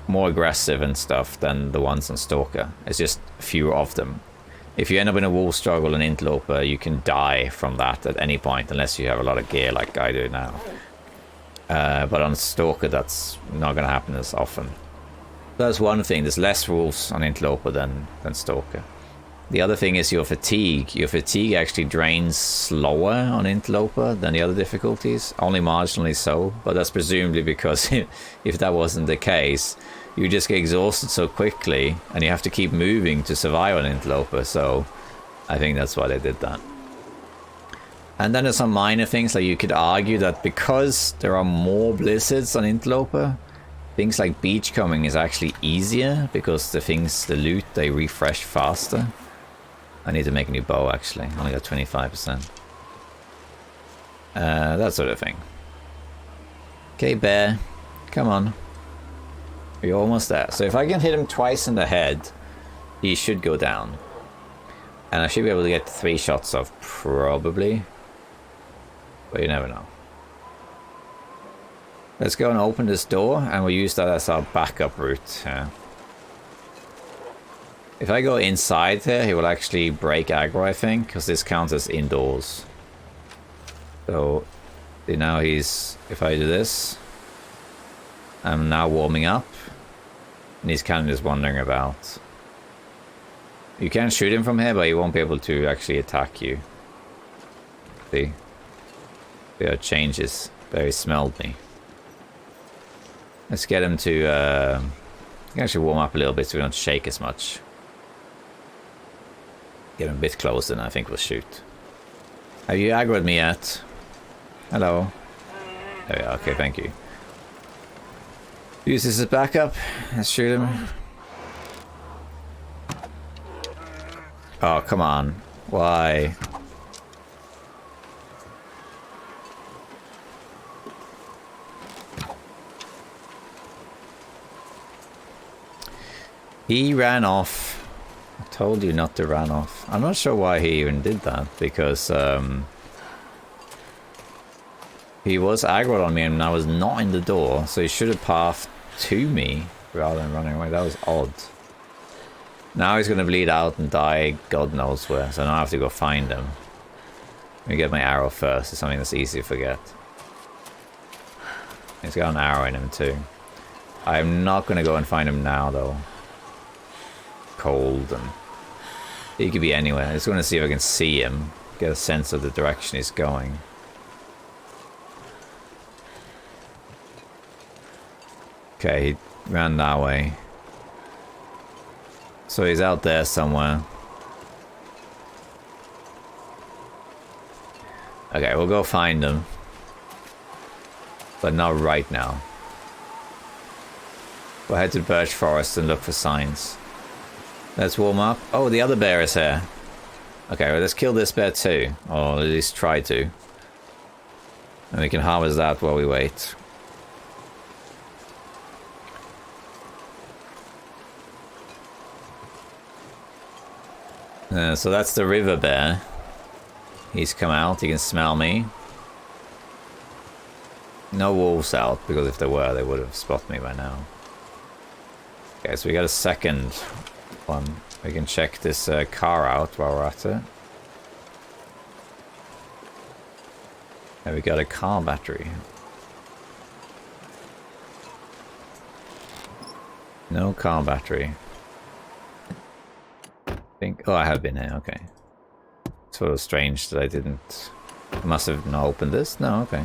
more aggressive and stuff than the ones on Stalker. It's just fewer of them. If you end up in a wolf struggle in Interloper, you can die from that at any point, unless you have a lot of gear like I do now. But on Stalker, that's not going to happen as often. That's one thing. There's less wolves on Interloper than Stalker. The other thing is your fatigue. Your fatigue actually drains slower on Interloper than the other difficulties, only marginally so, but that's presumably because if that wasn't the case, you just get exhausted so quickly and you have to keep moving to survive on Interloper, so I think that's why they did that. And then there's some minor things, like you could argue that because there are more blizzards on Interloper, things like beachcombing is actually easier because the loot, they refresh faster. I need to make a new bow actually, I only got 25%. That sort of thing. Okay, bear, come on. You're almost there. So if I can hit him twice in the head, he should go down. And I should be able to get 3 shots off, probably. But you never know. Let's go and open this door, and we'll use that as our backup route. If I go inside there, he will actually break aggro, I think, because this counts as indoors. So now if I do this, I'm now warming up, and he's kind of just wandering about. You can shoot him from here, but he won't be able to actually attack you. See? How it changes. Very smelled me. Let's get him to you can actually warm up a little bit so we don't shake as much. Get him a bit closer and I think we'll shoot. Have you aggroed me yet? Hello. There we are. Okay, thank you. Use this as backup. Let's shoot him. Oh, come on. Why? He ran off. I told you not to run off. I'm not sure why he even did that, because he was aggroed on me and I was not in the door, so he should have pathed to me rather than running away. That was odd. Now he's going to bleed out and die God knows where, so now I have to go find him. Let me get my arrow first. It's something that's easy to forget. He's got an arrow in him too. I'm not going to go and find him now though. Cold, and he could be anywhere. I just want to see if I can see him, get a sense of the direction he's going. Okay, he ran that way. So he's out there somewhere. Okay, we'll go find him. But not right now. We'll head to the birch forest and look for signs. Let's warm up. Oh, the other bear is here. Okay, well, let's kill this bear too. Or at least try to. And we can harvest that while we wait. So that's the river bear. He's come out, he can smell me. No wolves out, because if there were, they would have spotted me by now. Okay, so we got a second one. We can check this car out while we're at it. And we got a car battery. No car battery. Oh, I have been here, okay. It's sort of strange that I didn't... I must have not opened this? No, okay.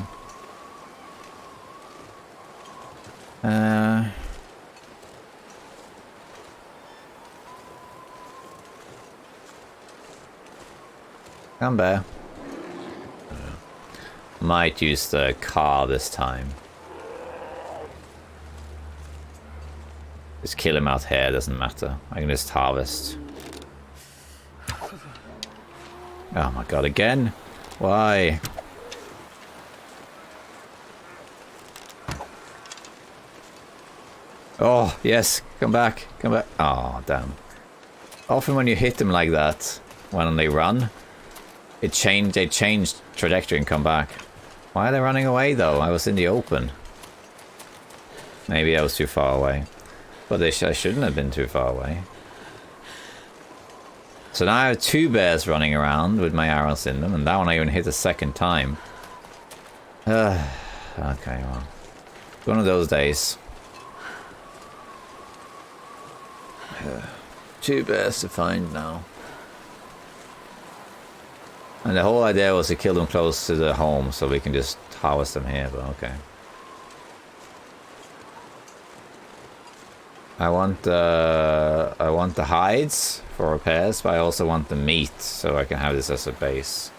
Come bear. Might use the car this time. Just kill him out here, doesn't matter. I can just harvest. Oh my god, again? Why? Oh, yes, come back, come back. Oh, damn. Often when you hit them like that, when they run, they change trajectory and come back. Why are they running away though? I was in the open. Maybe I was too far away. But I shouldn't have been too far away. So now I have 2 bears running around with my arrows in them, and that one I even hit a second time. Okay, well. One of those days. 2 bears to find now. And the whole idea was to kill them close to the home so we can just harvest them here, but okay. I want the hides for repairs, but I also want the meat so I can have this as a base.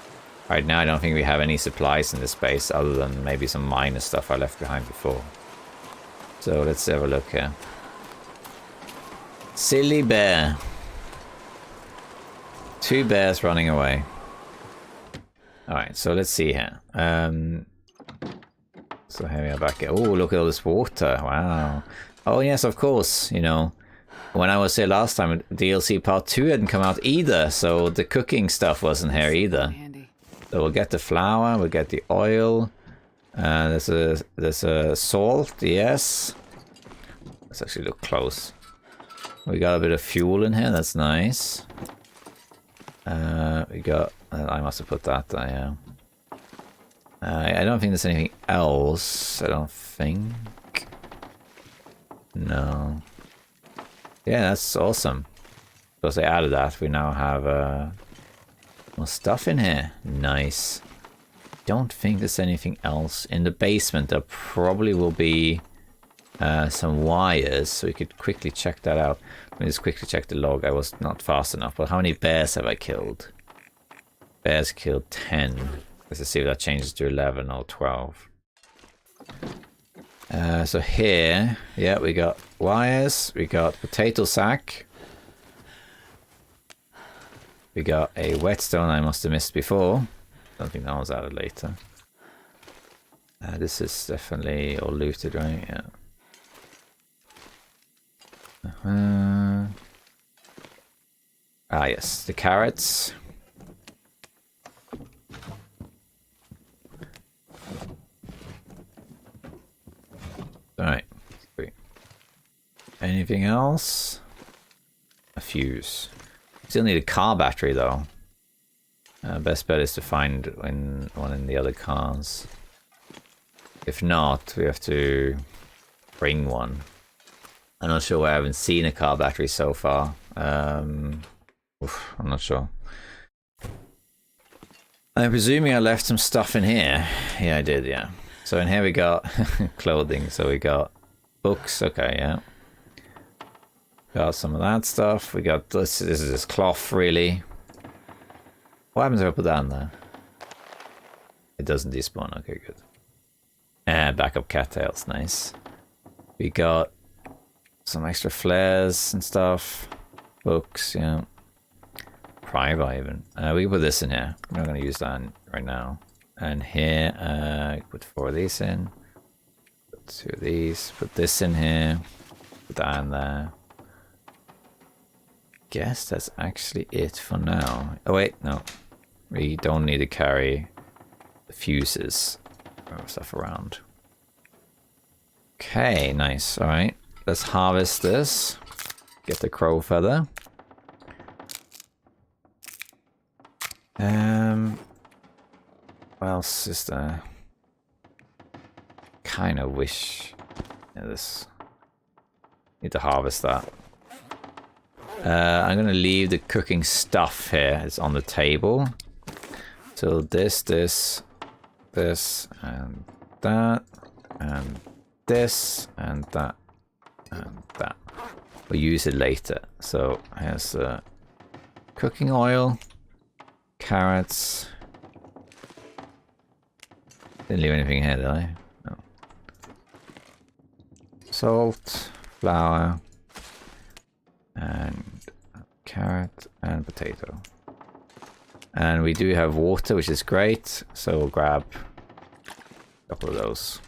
Right now I don't think we have any supplies in this base other than maybe some minor stuff I left behind before. So let's have a look here. Silly bear. 2 bears running away. Alright, so let's see here. So here we are back here. Oh, look at all this water. Wow. Oh yes, of course, you know, when I was here last time, DLC Part 2 hadn't come out either, so the cooking stuff wasn't here either. So we'll get the flour, we'll get the oil, there's a salt, yes. Let's actually look close. We got a bit of fuel in here, that's nice. We got, I must have put that there, yeah. I don't think there's anything else, I don't think. No. Yeah, that's awesome. Because they added that, we now have more stuff in here. Nice. Don't think there's anything else. In the basement there probably will be some wires, so we could quickly check that out. Let me just quickly check the log. I was not fast enough, but how many bears have I killed? Bears killed 10. Let's see if that changes to 11 or 12. So here, yeah, we got wires, we got potato sack, we got a whetstone I must have missed before. Don't think that was added later. This is definitely all looted, right? Yeah. Ah, yes, the carrots. Alright, great. Anything else? A fuse. Still need a car battery though. Best bet is to find one in the other cars. If not, we have to bring one. I'm not sure where I haven't seen a car battery so far. I'm not sure. I'm presuming I left some stuff in here. Yeah, I did, yeah. So in here we got clothing, so we got books, okay, yeah. Got some of that stuff, we got this is just cloth really. What happens if I put that in there? It doesn't despawn, okay, good. And backup cattails, nice. We got some extra flares and stuff. Books, yeah. Privar even. We can put this in here. I'm not going to use that right now. And here, put 4 of these in. Put 2 of these. Put this in here. Put that in there. Guess that's actually it for now. Oh wait, no. We don't need to carry the fuses or stuff around. Okay, nice. Alright. Let's harvest this. Get the crow feather. What else is there? Kind of wish. Yeah, this. Need to harvest that. I'm gonna leave the cooking stuff here. It's on the table. So this, and that, and this, and that, and that. We'll use it later. So here's the cooking oil. carrots. Didn't leave anything here, did I? No. Salt, flour, and carrot and potato. And we do have water, which is great, so we'll grab a couple of those.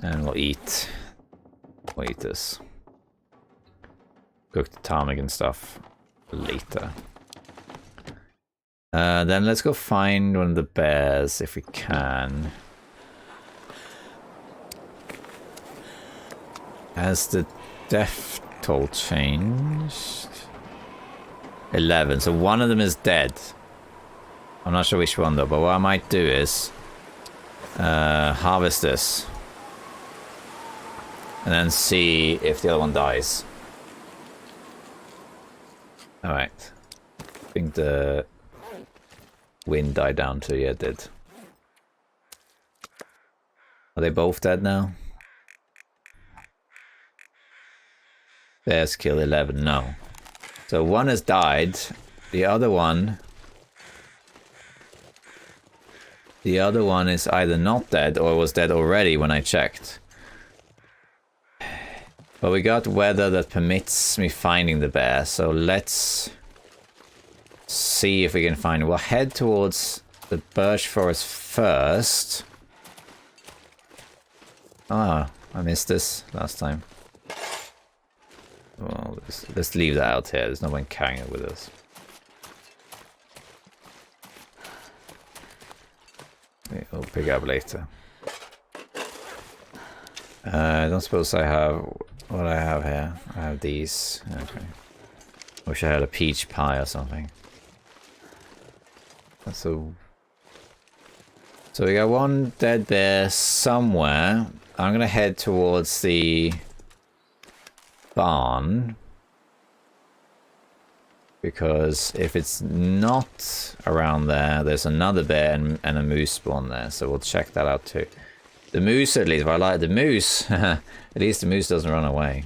And we'll eat. We'll eat this. Cook the ptarmigan stuff later. Then let's go find one of the bears if we can. Has the death toll changed? 11, so one of them is dead. I'm not sure which one though, but what I might do is harvest this. And then see if the other one dies. Alright. I think the wind died down too. Yeah, it did. Are they both dead now? Bears kill 11. No. So one has died. The other one is either not dead or was dead already when I checked. But we got weather that permits me finding the bear, so let's see if we can find it. We'll head towards the birch forest first. Ah, I missed this last time. Well, let's leave that out here. There's no one carrying it with us. We'll pick it up later. I don't suppose I have what I have here. I have these. Okay. Wish I had a peach pie or something. So we got one dead bear somewhere. I'm gonna head towards the barn, because if it's not around there, there's another bear and a moose spawn there, so we'll check that out too. The moose, at least, if I like the moose, at least the moose doesn't run away.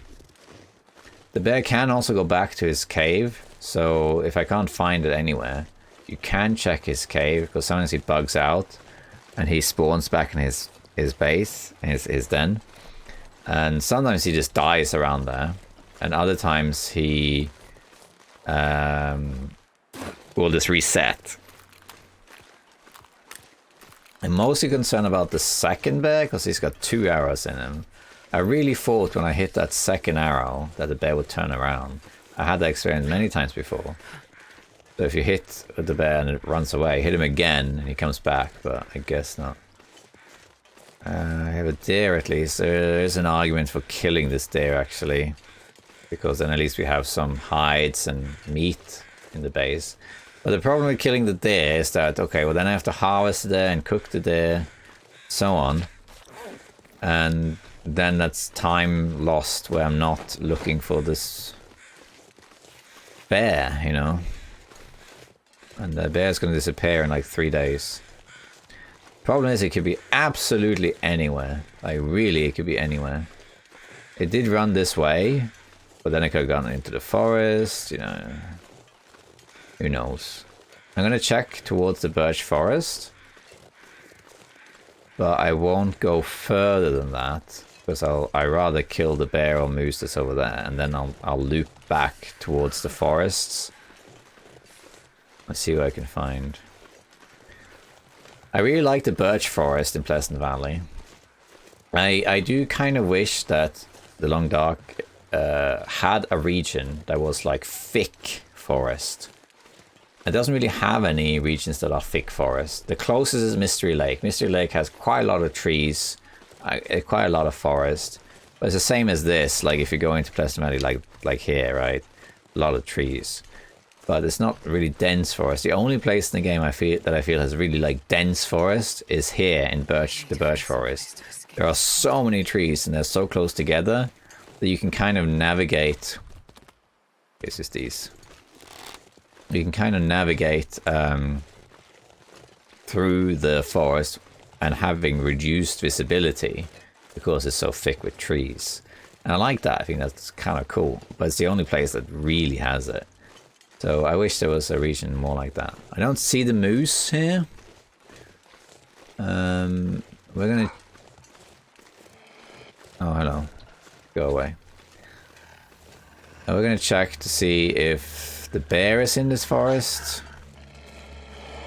The bear can also go back to his cave, so if I can't find it anywhere, you can check his cave, because sometimes he bugs out and he spawns back in his base, his den. And sometimes he just dies around there, and other times he will just reset. I'm mostly concerned about the second bear because he's got 2 arrows in him. I really thought when I hit that second arrow that the bear would turn around. I had that experience many times before. So if you hit the bear and it runs away, hit him again and he comes back, but I guess not. I have a deer at least. There is an argument for killing this deer actually, because then at least we have some hides and meat in the base. But the problem with killing the deer is that, okay, well then I have to harvest the deer and cook the deer, so on. And then that's time lost where I'm not looking for this bear, you know. And the bear's going to disappear in like 3 days. Problem is, it could be absolutely anywhere. Like, really, it could be anywhere. It did run this way, but then it could have gone into the forest, you know. Who knows? I'm going to check towards the birch forest. But I won't go further than that, because I'd rather kill the bear or moose that's over there, and then I'll loop back towards the forests. Let's see what I can find. I really like the birch forest in Pleasant Valley. I do kind of wish that the Long Dark had a region that was like thick forest. It doesn't really have any regions that are thick forest. The closest is Mystery Lake. Mystery Lake has quite a lot of trees, quite a lot of forest. But it's the same as this, like if you go into Pleasant Valley like here, right? A lot of trees. But it's not really dense forest. The only place in the game I feel has really like dense forest is here in the birch forest. There are so many trees and they're so close together that you can kind of navigate. It's just these. You can kind of navigate through the forest and having reduced visibility because it's so thick with trees. And I like that. I think that's kind of cool. But it's the only place that really has it. So I wish there was a region more like that. I don't see the moose here. We're gonna... Oh, hello. Go away. We're gonna check to see if the bear is in this forest.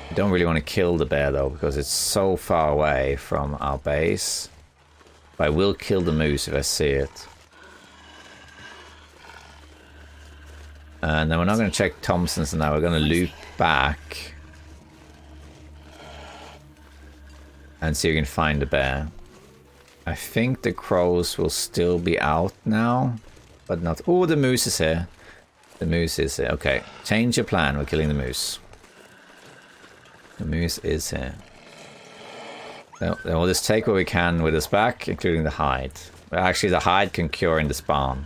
I don't really want to kill the bear though, because it's so far away from our base. But I will kill the moose if I see it. And then we're not going to check Thompson's now. We're going to loop back and see if we can find the bear. I think the crows will still be out now, but not... Oh, the moose is here. The moose is here. Okay, change your plan. We're killing the moose. The moose is here. Then we'll just take what we can with us back, including the hide. Well, actually, the hide can cure in the spawn.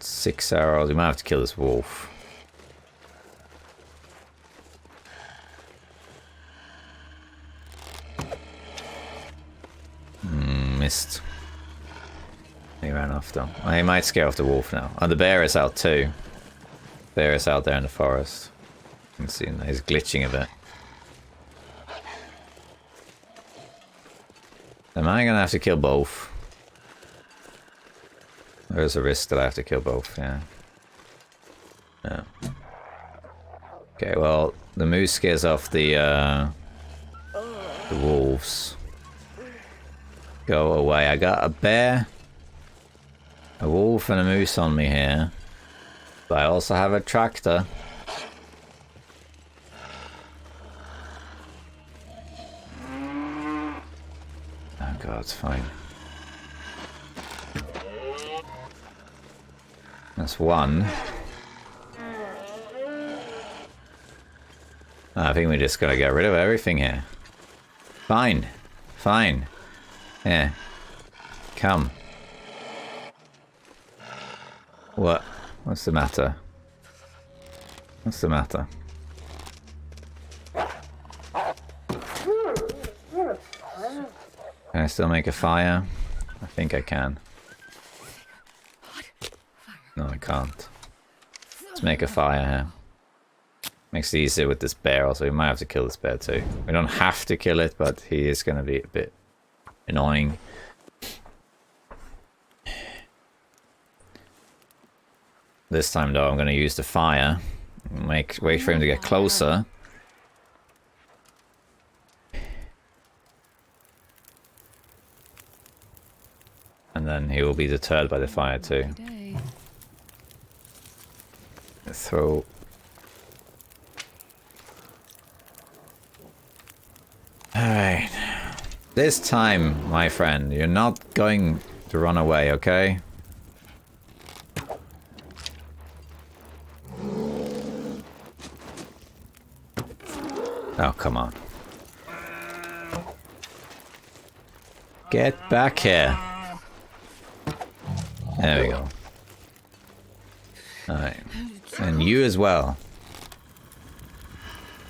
6 arrows. We might have to kill this wolf. Missed. He ran off though. Oh, he might scare off the wolf now. Oh, the bear is out too. Bear is out there in the forest. You can see him. He's glitching a bit. Am I gonna have to kill both? There's a risk that I have to kill both, yeah. No. Okay, well, the moose scares off the wolves. Go away. I got a bear, a wolf, and a moose on me here. But I also have a tractor. Oh god, it's fine. That's one. I think we're just gonna get rid of everything here. Fine. Fine. Yeah. Come. What? What's the matter? What's the matter? Can I still make a fire? I think I can. No, I can't. Let's make a fire here. Makes it easier with this bear also. We might have to kill this bear too. We don't have to kill it, but he is going to be a bit annoying. This time though, I'm going to use the fire. Wait for him to get closer. And then he will be deterred by the fire too. Throw. Alright. This time, my friend, you're not going to run away, okay? Oh, come on. Get back here. There we go. Alright. And you as well.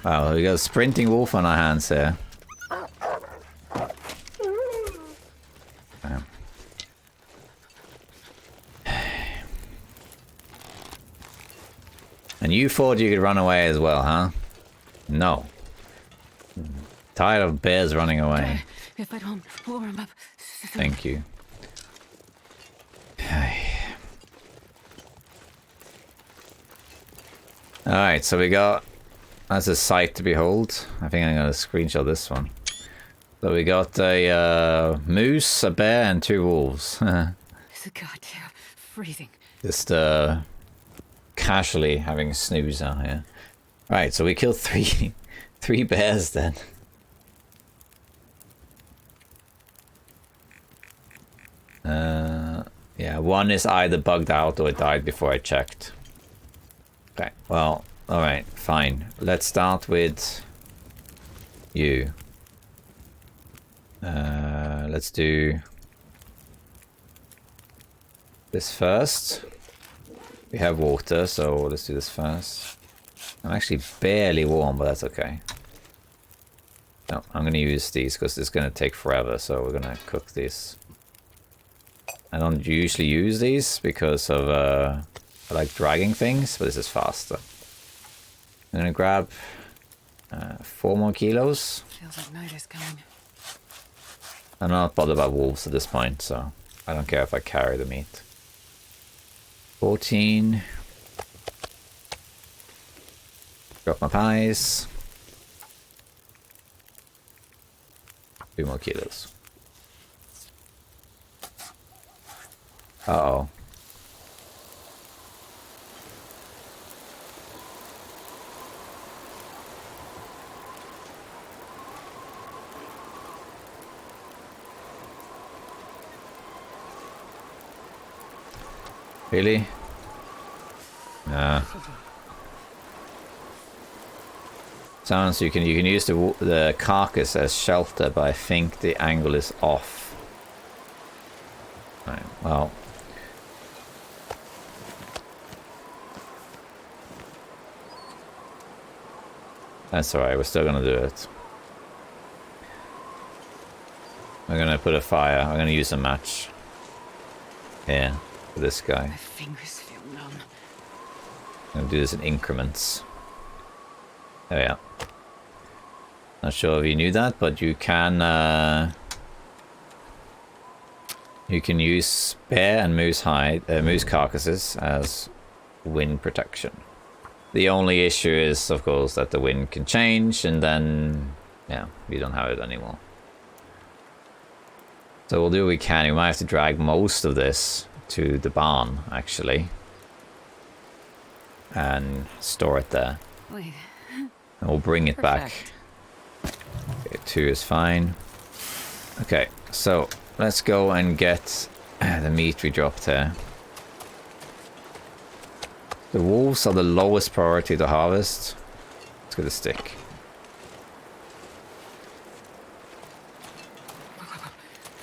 Wow, we got a sprinting wolf on our hands here. And you thought you could run away as well, huh? No. Tired of bears running away. If I don't warm up. Thank you. Alright, so we got... That's a sight to behold. I think I'm going to screenshot this one. So we got a moose, a bear, and 2 wolves. It's a goddamn freezing. Just casually having a snooze out here. Right, so we killed 3 bears then. Yeah, one is either bugged out or it died before I checked. Okay, well, alright, fine. Let's start with you. Let's do this first. We have water, so let's do this first. I'm actually barely warm, but that's okay. No, I'm going to use these because it's going to take forever, so we're going to cook these. I don't usually use these because of I like dragging things, but this is faster. I'm gonna grab 4 more kilos. Feels like night is coming. I'm not bothered about wolves at this point, so I don't care if I carry the meat. 14. Drop my pies. 2 more kilos. Uh-oh. Really? Nah. Sounds you can use the carcass as shelter, but I think the angle is off. Right, well. That's alright, we're still gonna do it. I'm gonna put a fire, I'm gonna use a match. Here, for this guy. My fingers feel numb. I'm gonna do this in increments. There we are. Not sure if you knew that, but you can use bear and moose hide, moose carcasses as wind protection. The only issue is, of course, that the wind can change, and then yeah, we don't have it anymore. So we'll do what we can. We might have to drag most of this to the barn, actually, and store it there. Wait. And we'll bring it back. Okay, 2 is fine. Okay, so let's go and get the meat we dropped here. The wolves are the lowest priority to harvest. Let's get a stick.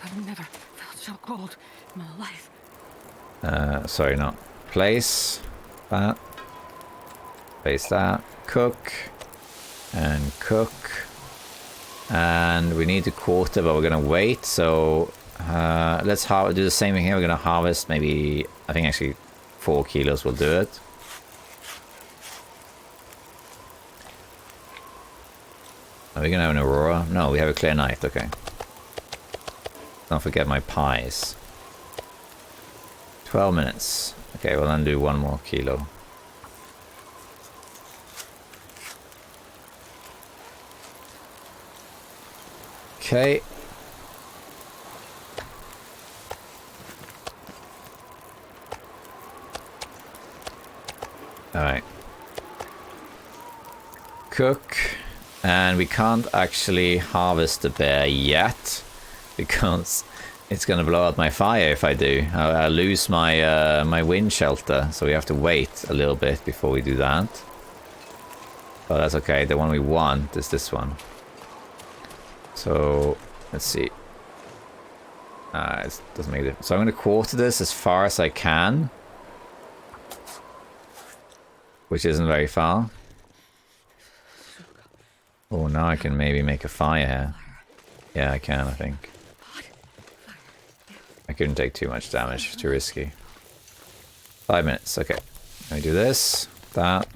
I've never felt so cold in my life. Sorry, not. Place that. Place that. Cook. And cook. And we need to quarter, but we're gonna wait. So let's do the same thing here. We're gonna harvest maybe, I think actually 4 kilos will do it. Are we gonna have an aurora? No, we have a clear night. Okay. Don't forget my pies. 12 minutes. Okay, we'll then do 1 more kilo. Okay. Alright. Cook. And we can't actually harvest the bear yet, because it's going to blow out my fire if I do. I'll lose my my wind shelter, so we have to wait a little bit before we do that. But that's okay. The one we want is this one. So let's see. It doesn't make a difference. So I'm going to quarter this as far as I can, which isn't very far. Oh, now I can maybe make a fire here. Yeah, I can, I think. I couldn't take too much damage, too risky. 5 minutes, okay. Let me do this, that.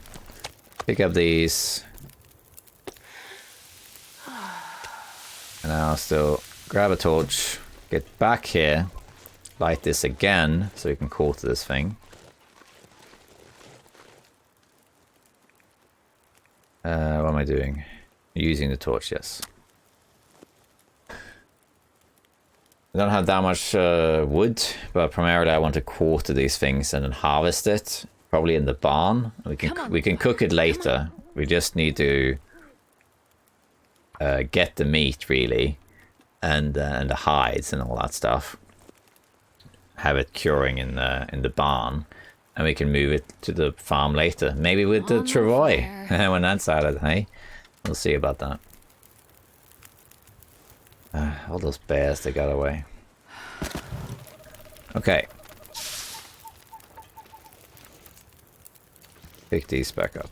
Pick up these. And I'll still grab a torch, get back here, light this again, so we can quarter this thing. What am I doing? Using the torch, yes. I don't have that much wood, but primarily I want to quarter these things and then harvest it, probably in the barn. We can cook it later. We just need to get the meat really, and the hides and all that stuff. Have it curing in the barn, and we can move it to the farm later. Maybe with the travois when that's added. Hey. We'll see about that. All those bears, they got away. Okay. Pick these back up.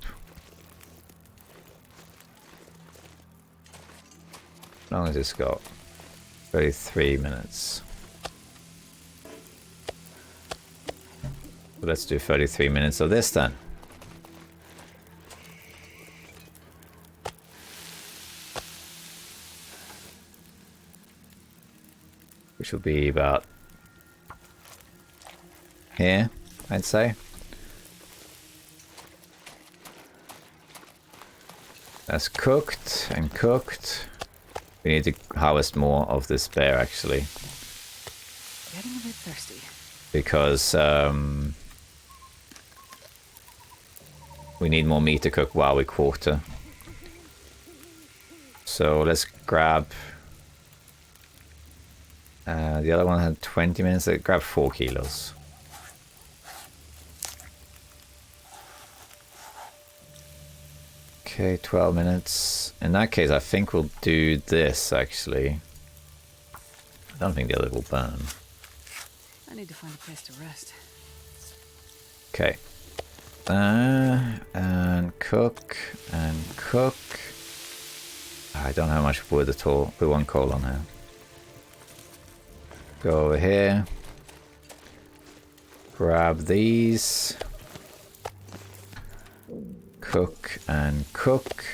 How long has this got? 33 minutes. So let's do 33 minutes of this then. Which will be about here, I'd say. That's cooked and cooked. We need to harvest more of this bear actually. Getting a bit thirsty. Because we need more meat to cook while we quarter. So let's grab... the other one had 20 minutes. Let's grab 4 kilos. Okay, 12 minutes. In that case, I think we'll do this, actually. I don't think the other will burn. I need to find a place to rest. Okay. And cook, and cook. I don't have much wood at all. Put 1 coal on here. Go over here. Grab these. Cook and cook.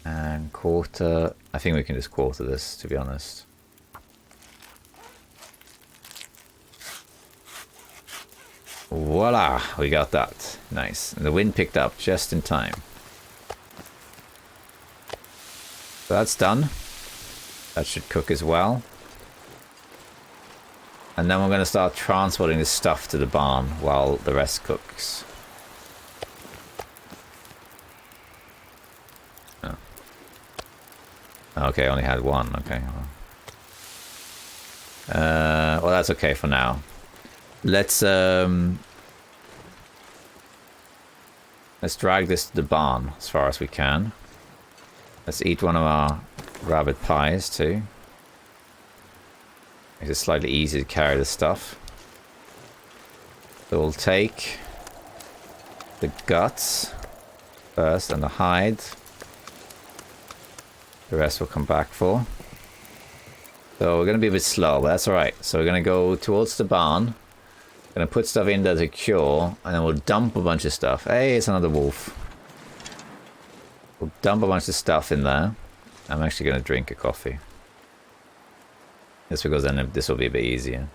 And quarter. I think we can just quarter this, to be honest. Voila! We got that. Nice. And the wind picked up just in time. So that's done. That should cook as well. And then we're going to start transporting this stuff to the barn while the rest cooks. Oh. Okay, I only had 1. Okay. Well, that's okay for now. Let's drag this to the barn as far as we can. Let's eat one of our rabbit pies too. Makes it slightly easier to carry this stuff. So we'll take the guts first and the hide. The rest we'll come back for. So we're going to be a bit slow, but that's alright. So we're going to go towards the barn. Going to put stuff in there to cure, and then we'll dump a bunch of stuff. Hey, it's another wolf. We'll dump a bunch of stuff in there. I'm actually going to drink a coffee. Just because then this will be a bit easier.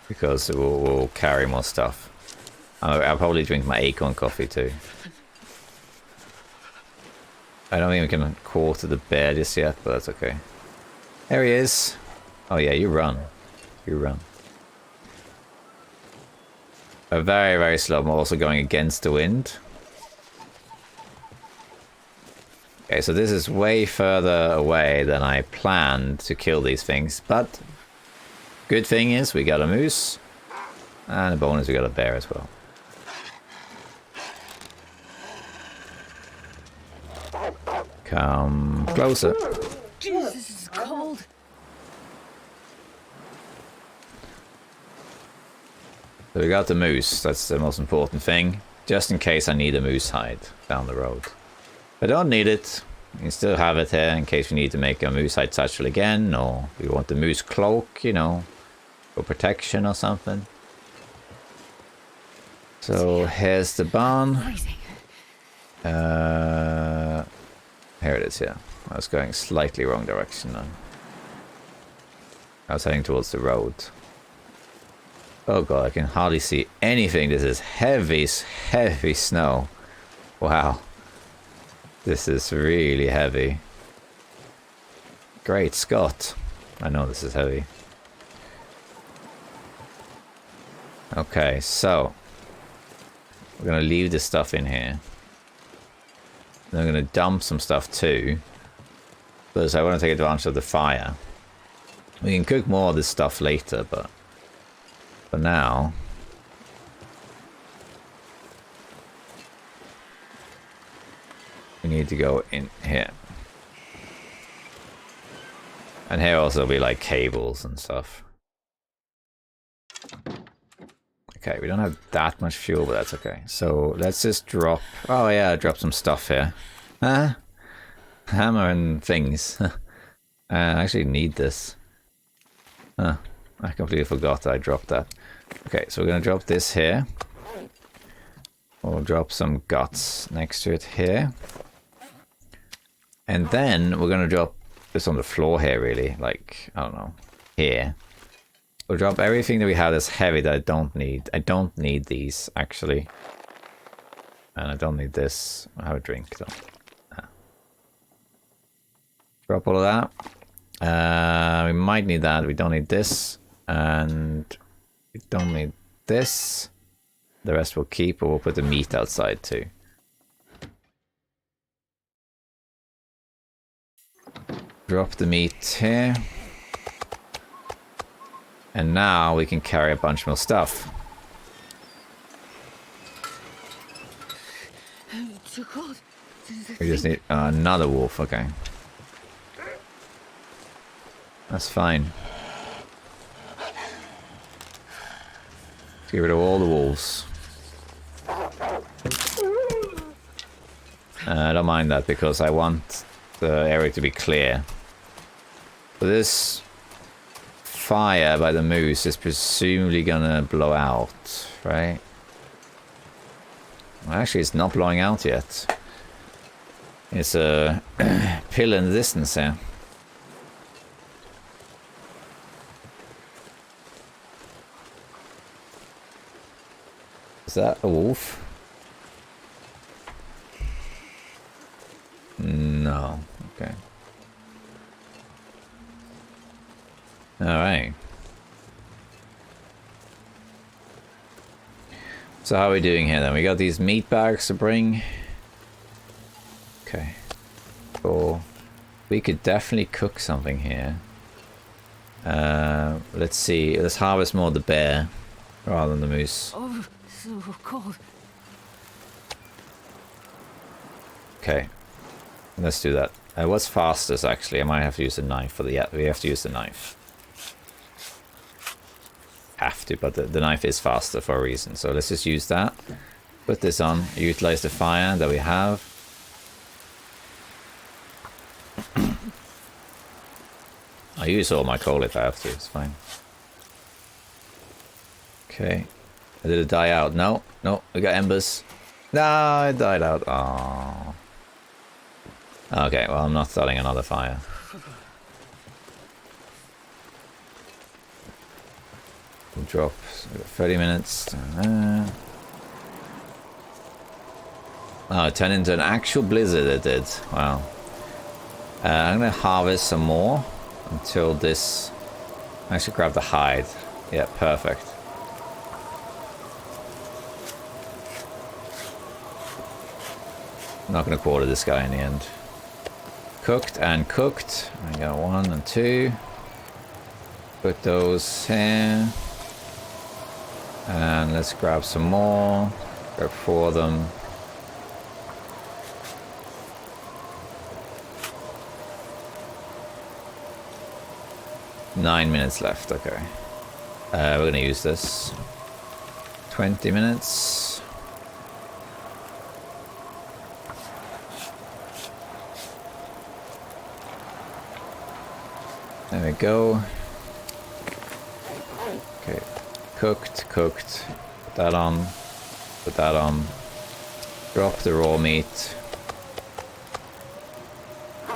Because we'll carry more stuff. I'll probably drink my acorn coffee too. I don't think we can quarter the bear just yet, but that's okay. There he is. Oh yeah, you run. You run. We're very, very slow. I'm also going against the wind. Okay, so this is way further away than I planned to kill these things, but good thing is we got a moose, and a bonus we got a bear as well. Come closer. Jesus, this is cold. So we got the moose, that's the most important thing, just in case I need a moose hide down the road. I don't need it. You can still have it here in case we need to make a moose hide satchel again, or we want the moose cloak, you know, for protection or something. So here's the barn. Here it is, yeah. I was going slightly wrong direction now. I was heading towards the road. Oh god, I can hardly see anything. This is heavy, heavy snow. Wow. This is really heavy. Great Scott. I know this is heavy. Okay, so we're going to leave this stuff in here. Then I'm going to dump some stuff too. Because I want to take advantage of the fire. We can cook more of this stuff later, but for now... we need to go in here. And here also will be like cables and stuff. Okay, we don't have that much fuel, but that's okay. So let's just drop... oh yeah, drop some stuff here. Hammer and things. I actually need this. I completely forgot I dropped that. Okay, so we're gonna drop this here. We'll drop some guts next to it here. And then we're gonna drop this on the floor here, really. Like, I don't know, here. We'll drop everything that we have that's heavy that I don't need. I don't need these, actually. And I don't need this. I'll have a drink, though. Drop all of that. We might need that. We don't need this. And we don't need this. The rest we'll keep, or we'll put the meat outside, too. Drop the meat here. And now we can carry a bunch more stuff. Too cold. We just need another wolf, okay. That's fine. Let's get rid of all the wolves. I don't mind that because I want the area to be clear. But this fire by the moose is presumably gonna blow out, right? Well, actually, it's not blowing out yet. It's a pill in the distance here. Is that a wolf? No. Okay. Alright. So how are we doing here then? We got these meat bags to bring. Okay. Cool. We could definitely cook something here. Let's see. Let's harvest more of the bear rather than the moose. Oh, so cold. Okay. Let's do that. What's fastest, actually? I might have to use a knife for the... Yeah, we have to use the knife. Have to, but the knife is faster for a reason. So let's just use that. Put this on. Utilize the fire that we have. I use all my coal if I have to. It's fine. Okay. Did it die out? No. No. We got embers. No, it died out. Oh. Okay, well, I'm not starting another fire. We'll drop 30 minutes. Oh, it turned into an actual blizzard, it did. Wow. I'm going to harvest some more until this... I should grab the hide. Yeah, perfect. I'm not going to quarter this guy in the end. Cooked and cooked. I got 1 and 2. Put those here. And let's grab some more. Grab 4 of them. Nine minutes left, okay. We're gonna use this. 20 minutes. There we go. Okay, cooked. Put that on. Put that on. Drop the raw meat.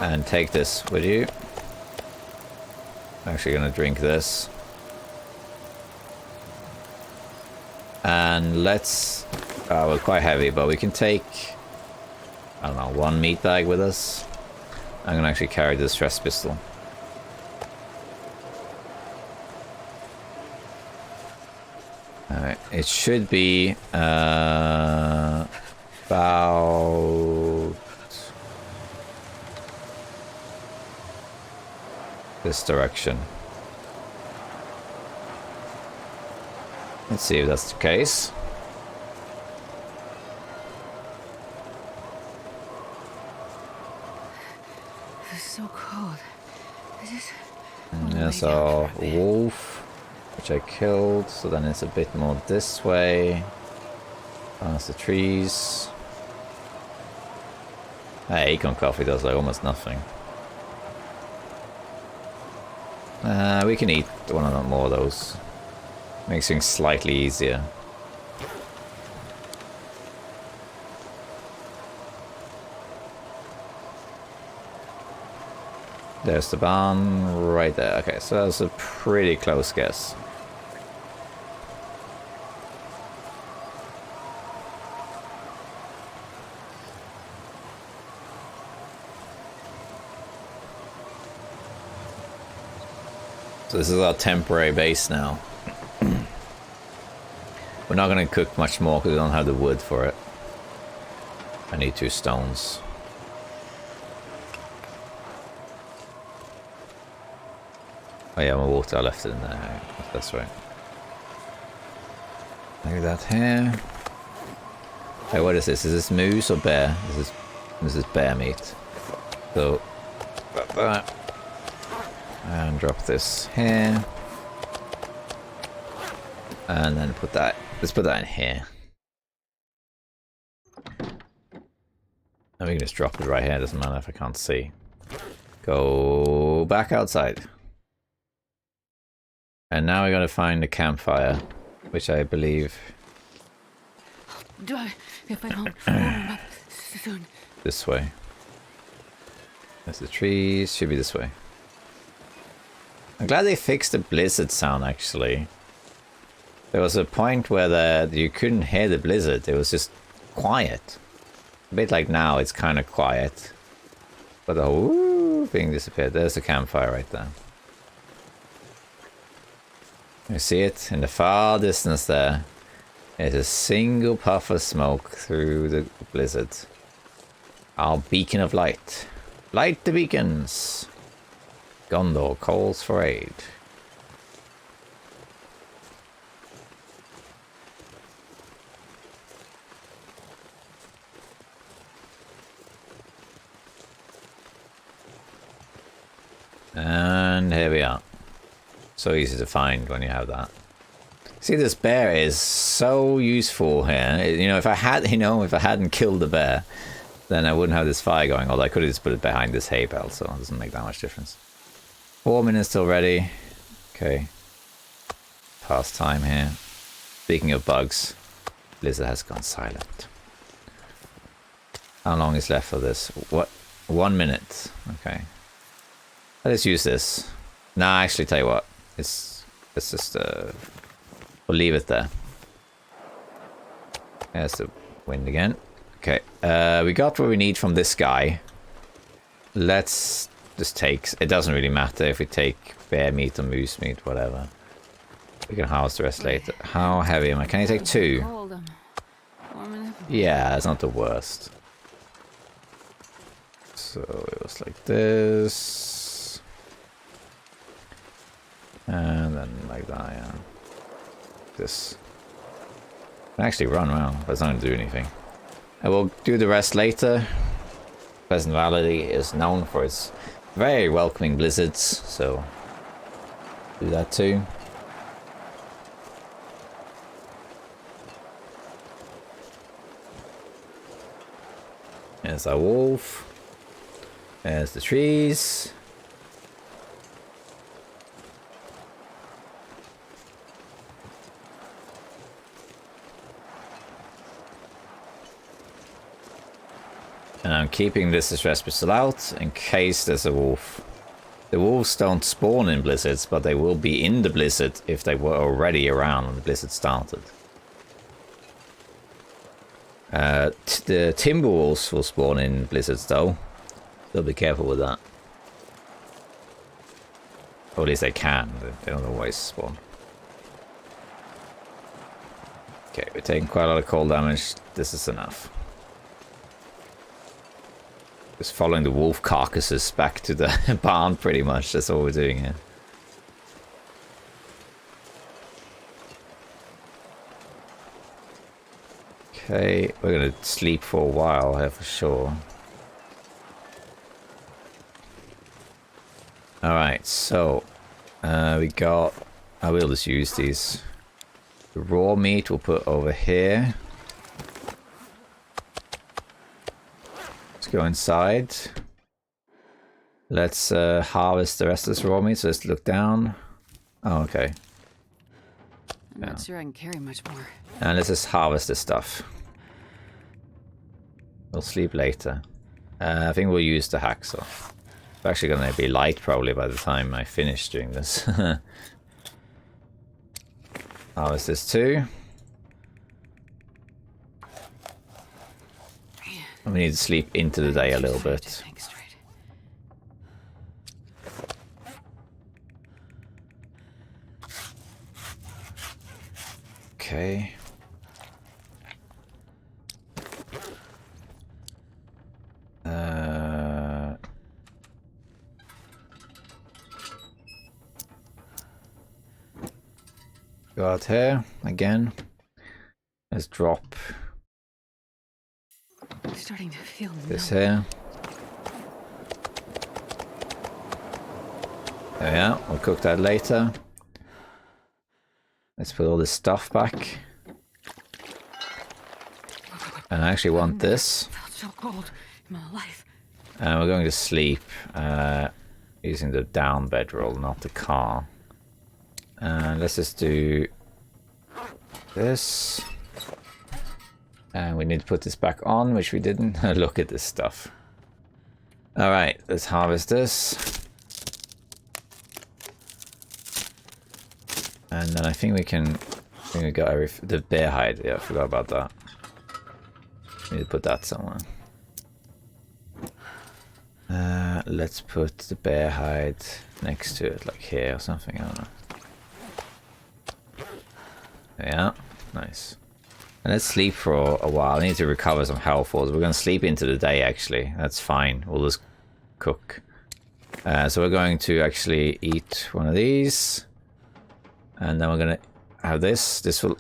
And take this with you. I'm actually gonna drink this. And let's... we're quite heavy, but we can take... I don't know, 1 meat bag with us. I'm gonna actually carry the stress pistol. Alright, it should be about this direction. Let's see if that's the case. It's so cold. There's a wolf, which I killed, so then it's a bit more this way. Past the trees. Acorn coffee does like almost nothing. We can eat one or more of those. Makes things slightly easier. There's the barn right there. Okay, so that's a pretty close guess. So this is our temporary base now. We're not going to cook much more because we don't have the wood for it. I need 2 stones. Oh yeah, my water, I left it in there. That's right. Look at that here. Hey, what is this? Is this moose or bear? This is bear meat. So, grab that. And drop this here. And then put that, let's put that in here. And we can just drop it right here, doesn't matter if I can't see. Go back outside. And now we gotta find the campfire, which I believe... Do I get back home soon? This way. There's the trees, should be this way. I'm glad they fixed the blizzard sound, actually. There was a point where you couldn't hear the blizzard, it was just quiet. A bit like now, it's kind of quiet. But the whole thing disappeared. There's the campfire right there. You see it in the far distance there. There's a single puff of smoke through the blizzard. Our beacon of light. Light the beacons! Gondor calls for aid. And here we are. So easy to find when you have that. See, this bear is so useful here. You know, if I hadn't killed the bear, then I wouldn't have this fire going. Although I could have just put it behind this hay bale, so it doesn't make that much difference. 4 minutes till ready. Okay. Past time here. Speaking of bugs, Blizzard has gone silent. How long is left for this? What? 1 minute. Okay. Let's use this. Nah, actually, tell you what. It's just we'll leave it there. There's the wind again. Okay, we got what we need from this guy. Let's just take... It doesn't really matter if we take bear meat or moose meat, whatever. We can house the rest later. How heavy am I? Can you take 2? Yeah, it's not the worst. So it was like this. And then like that, yeah. This. Can actually run around, but it's not going to do anything. And we'll do the rest later. Pleasant Valley is known for its very welcoming blizzards, so do that too. There's our wolf. There's the trees. And I'm keeping this distress pistol out in case there's a wolf. The wolves don't spawn in blizzards, but they will be in the blizzard if they were already around when the blizzard started. The timber wolves will spawn in blizzards though. So be careful with that. Or at least they can, they don't always spawn. Okay, we're taking quite a lot of cold damage. This is enough. Just following the wolf carcasses back to the barn, pretty much. That's all we're doing here. Okay, we're gonna sleep for a while here for sure. Alright, so we got... I will just use these. The raw meat we'll put over here. Go inside. Let's harvest the rest of this raw meat. So let's look down. Oh, okay. I'm not sure I can carry much more. And let's just harvest this stuff. We'll sleep later. I think we'll use the hacksaw. It's actually going to be light probably by the time I finish doing this. Harvest this too. And we need to sleep into the day a little bit. Okay. Go out here again. Let's drop I'm starting to feel this here. There we are. We'll cook that later. Let's put all this stuff back. And I actually want this. Felt so cold in my life. And we're going to sleep using the down bedroll, not the car. And let's just do this. And we need to put this back on, which we didn't. Look at this stuff. Alright, let's harvest this. And then I think we got the bear hide. Yeah, I forgot about that. Need to put that somewhere. Let's put the bear hide next to it, like here or something. I don't know. Yeah, nice. And let's sleep for a while. I need to recover some health. We're going to sleep into the day, actually. That's fine. We'll just cook. So we're going to actually eat one of these. And then we're going to have this. This will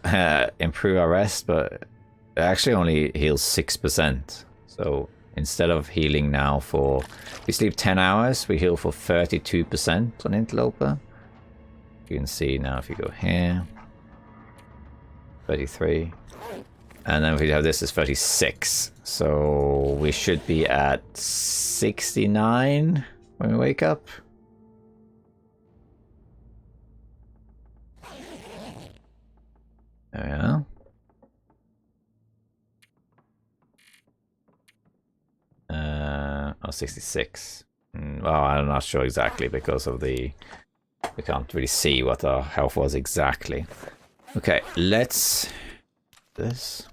improve our rest, but it actually only heals 6%. So instead of healing now for... we sleep 10 hours, we heal for 32% on Interloper. You can see now if you go here. 33. And then if we have this is 36. So we should be at 69 when we wake up. There we are. 66. Well, I'm not sure exactly because of the... we can't really see what our health was exactly. Okay, let's... this.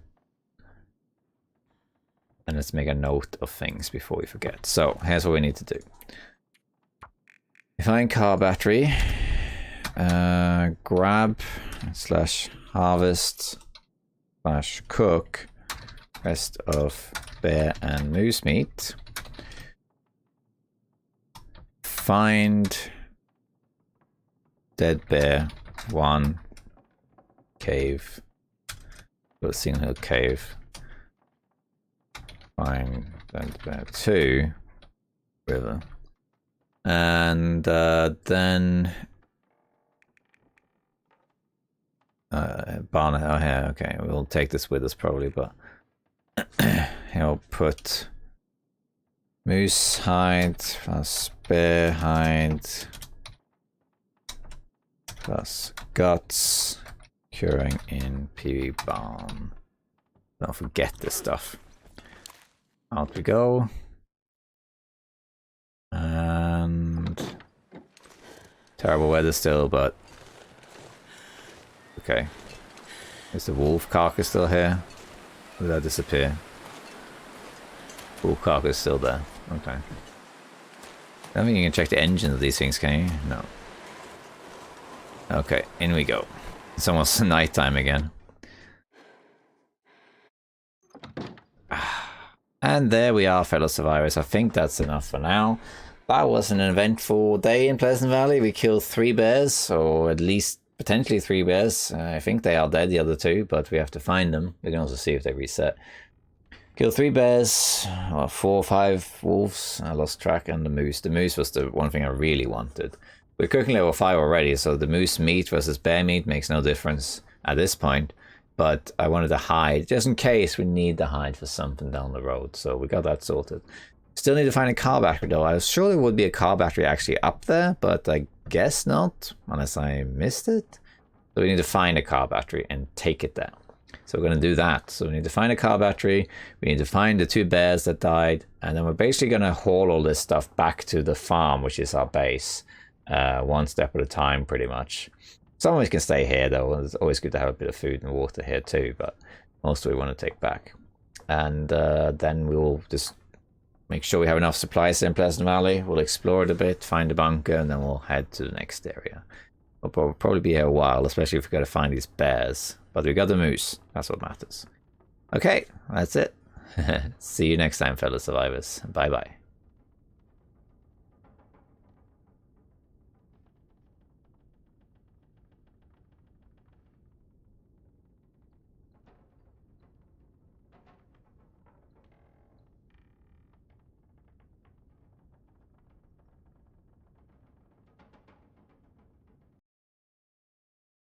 And let's make a note of things before we forget. So, here's what we need to do. Find car battery. Grab / harvest / cook rest of bear and moose meat. Find dead bear 1 cave. Go to Single Hill Cave. Find dead bear 2 river. And then Barnet, oh yeah, okay, we'll take this with us probably, but he'll put moose hide plus bear hide plus guts curing in PV barn. Don't forget this stuff. Out we go. And terrible weather still, but okay. Is the wolf carcass still here? Or did that disappear? Wolf carcass still there. Okay. I don't think you can check the engines of these things, can you? No. Okay, in we go. It's almost nighttime again. And there we are, fellow survivors. I think that's enough for now. That was an eventful day in Pleasant Valley. We killed 3 bears, or at least potentially 3 bears. I think they are dead, the other 2, but we have to find them. We can also see if they reset. Killed 3 bears, 4 or 5 wolves. I lost track, and the moose. The moose was the one thing I really wanted. We're cooking level 5 already, so the moose meat versus bear meat makes no difference at this point. But I wanted the hide, just in case we need the hide for something down the road. So we got that sorted. Still need to find a car battery though. I was sure there would be a car battery actually up there, but I guess not, unless I missed it. So we need to find a car battery and take it there. So we're going to do that. So we need to find a car battery. We need to find the 2 bears that died. And then we're basically going to haul all this stuff back to the farm, which is our base. 1 step at a time, pretty much. Some of us can stay here, though. It's always good to have a bit of food and water here, too. But most of it we want to take back. And then we'll just make sure we have enough supplies in Pleasant Valley. We'll explore it a bit, find a bunker, and then we'll head to the next area. We'll probably be here a while, especially if we've got to find these bears. But we got the moose. That's what matters. Okay, that's it. See you next time, fellow survivors. Bye-bye.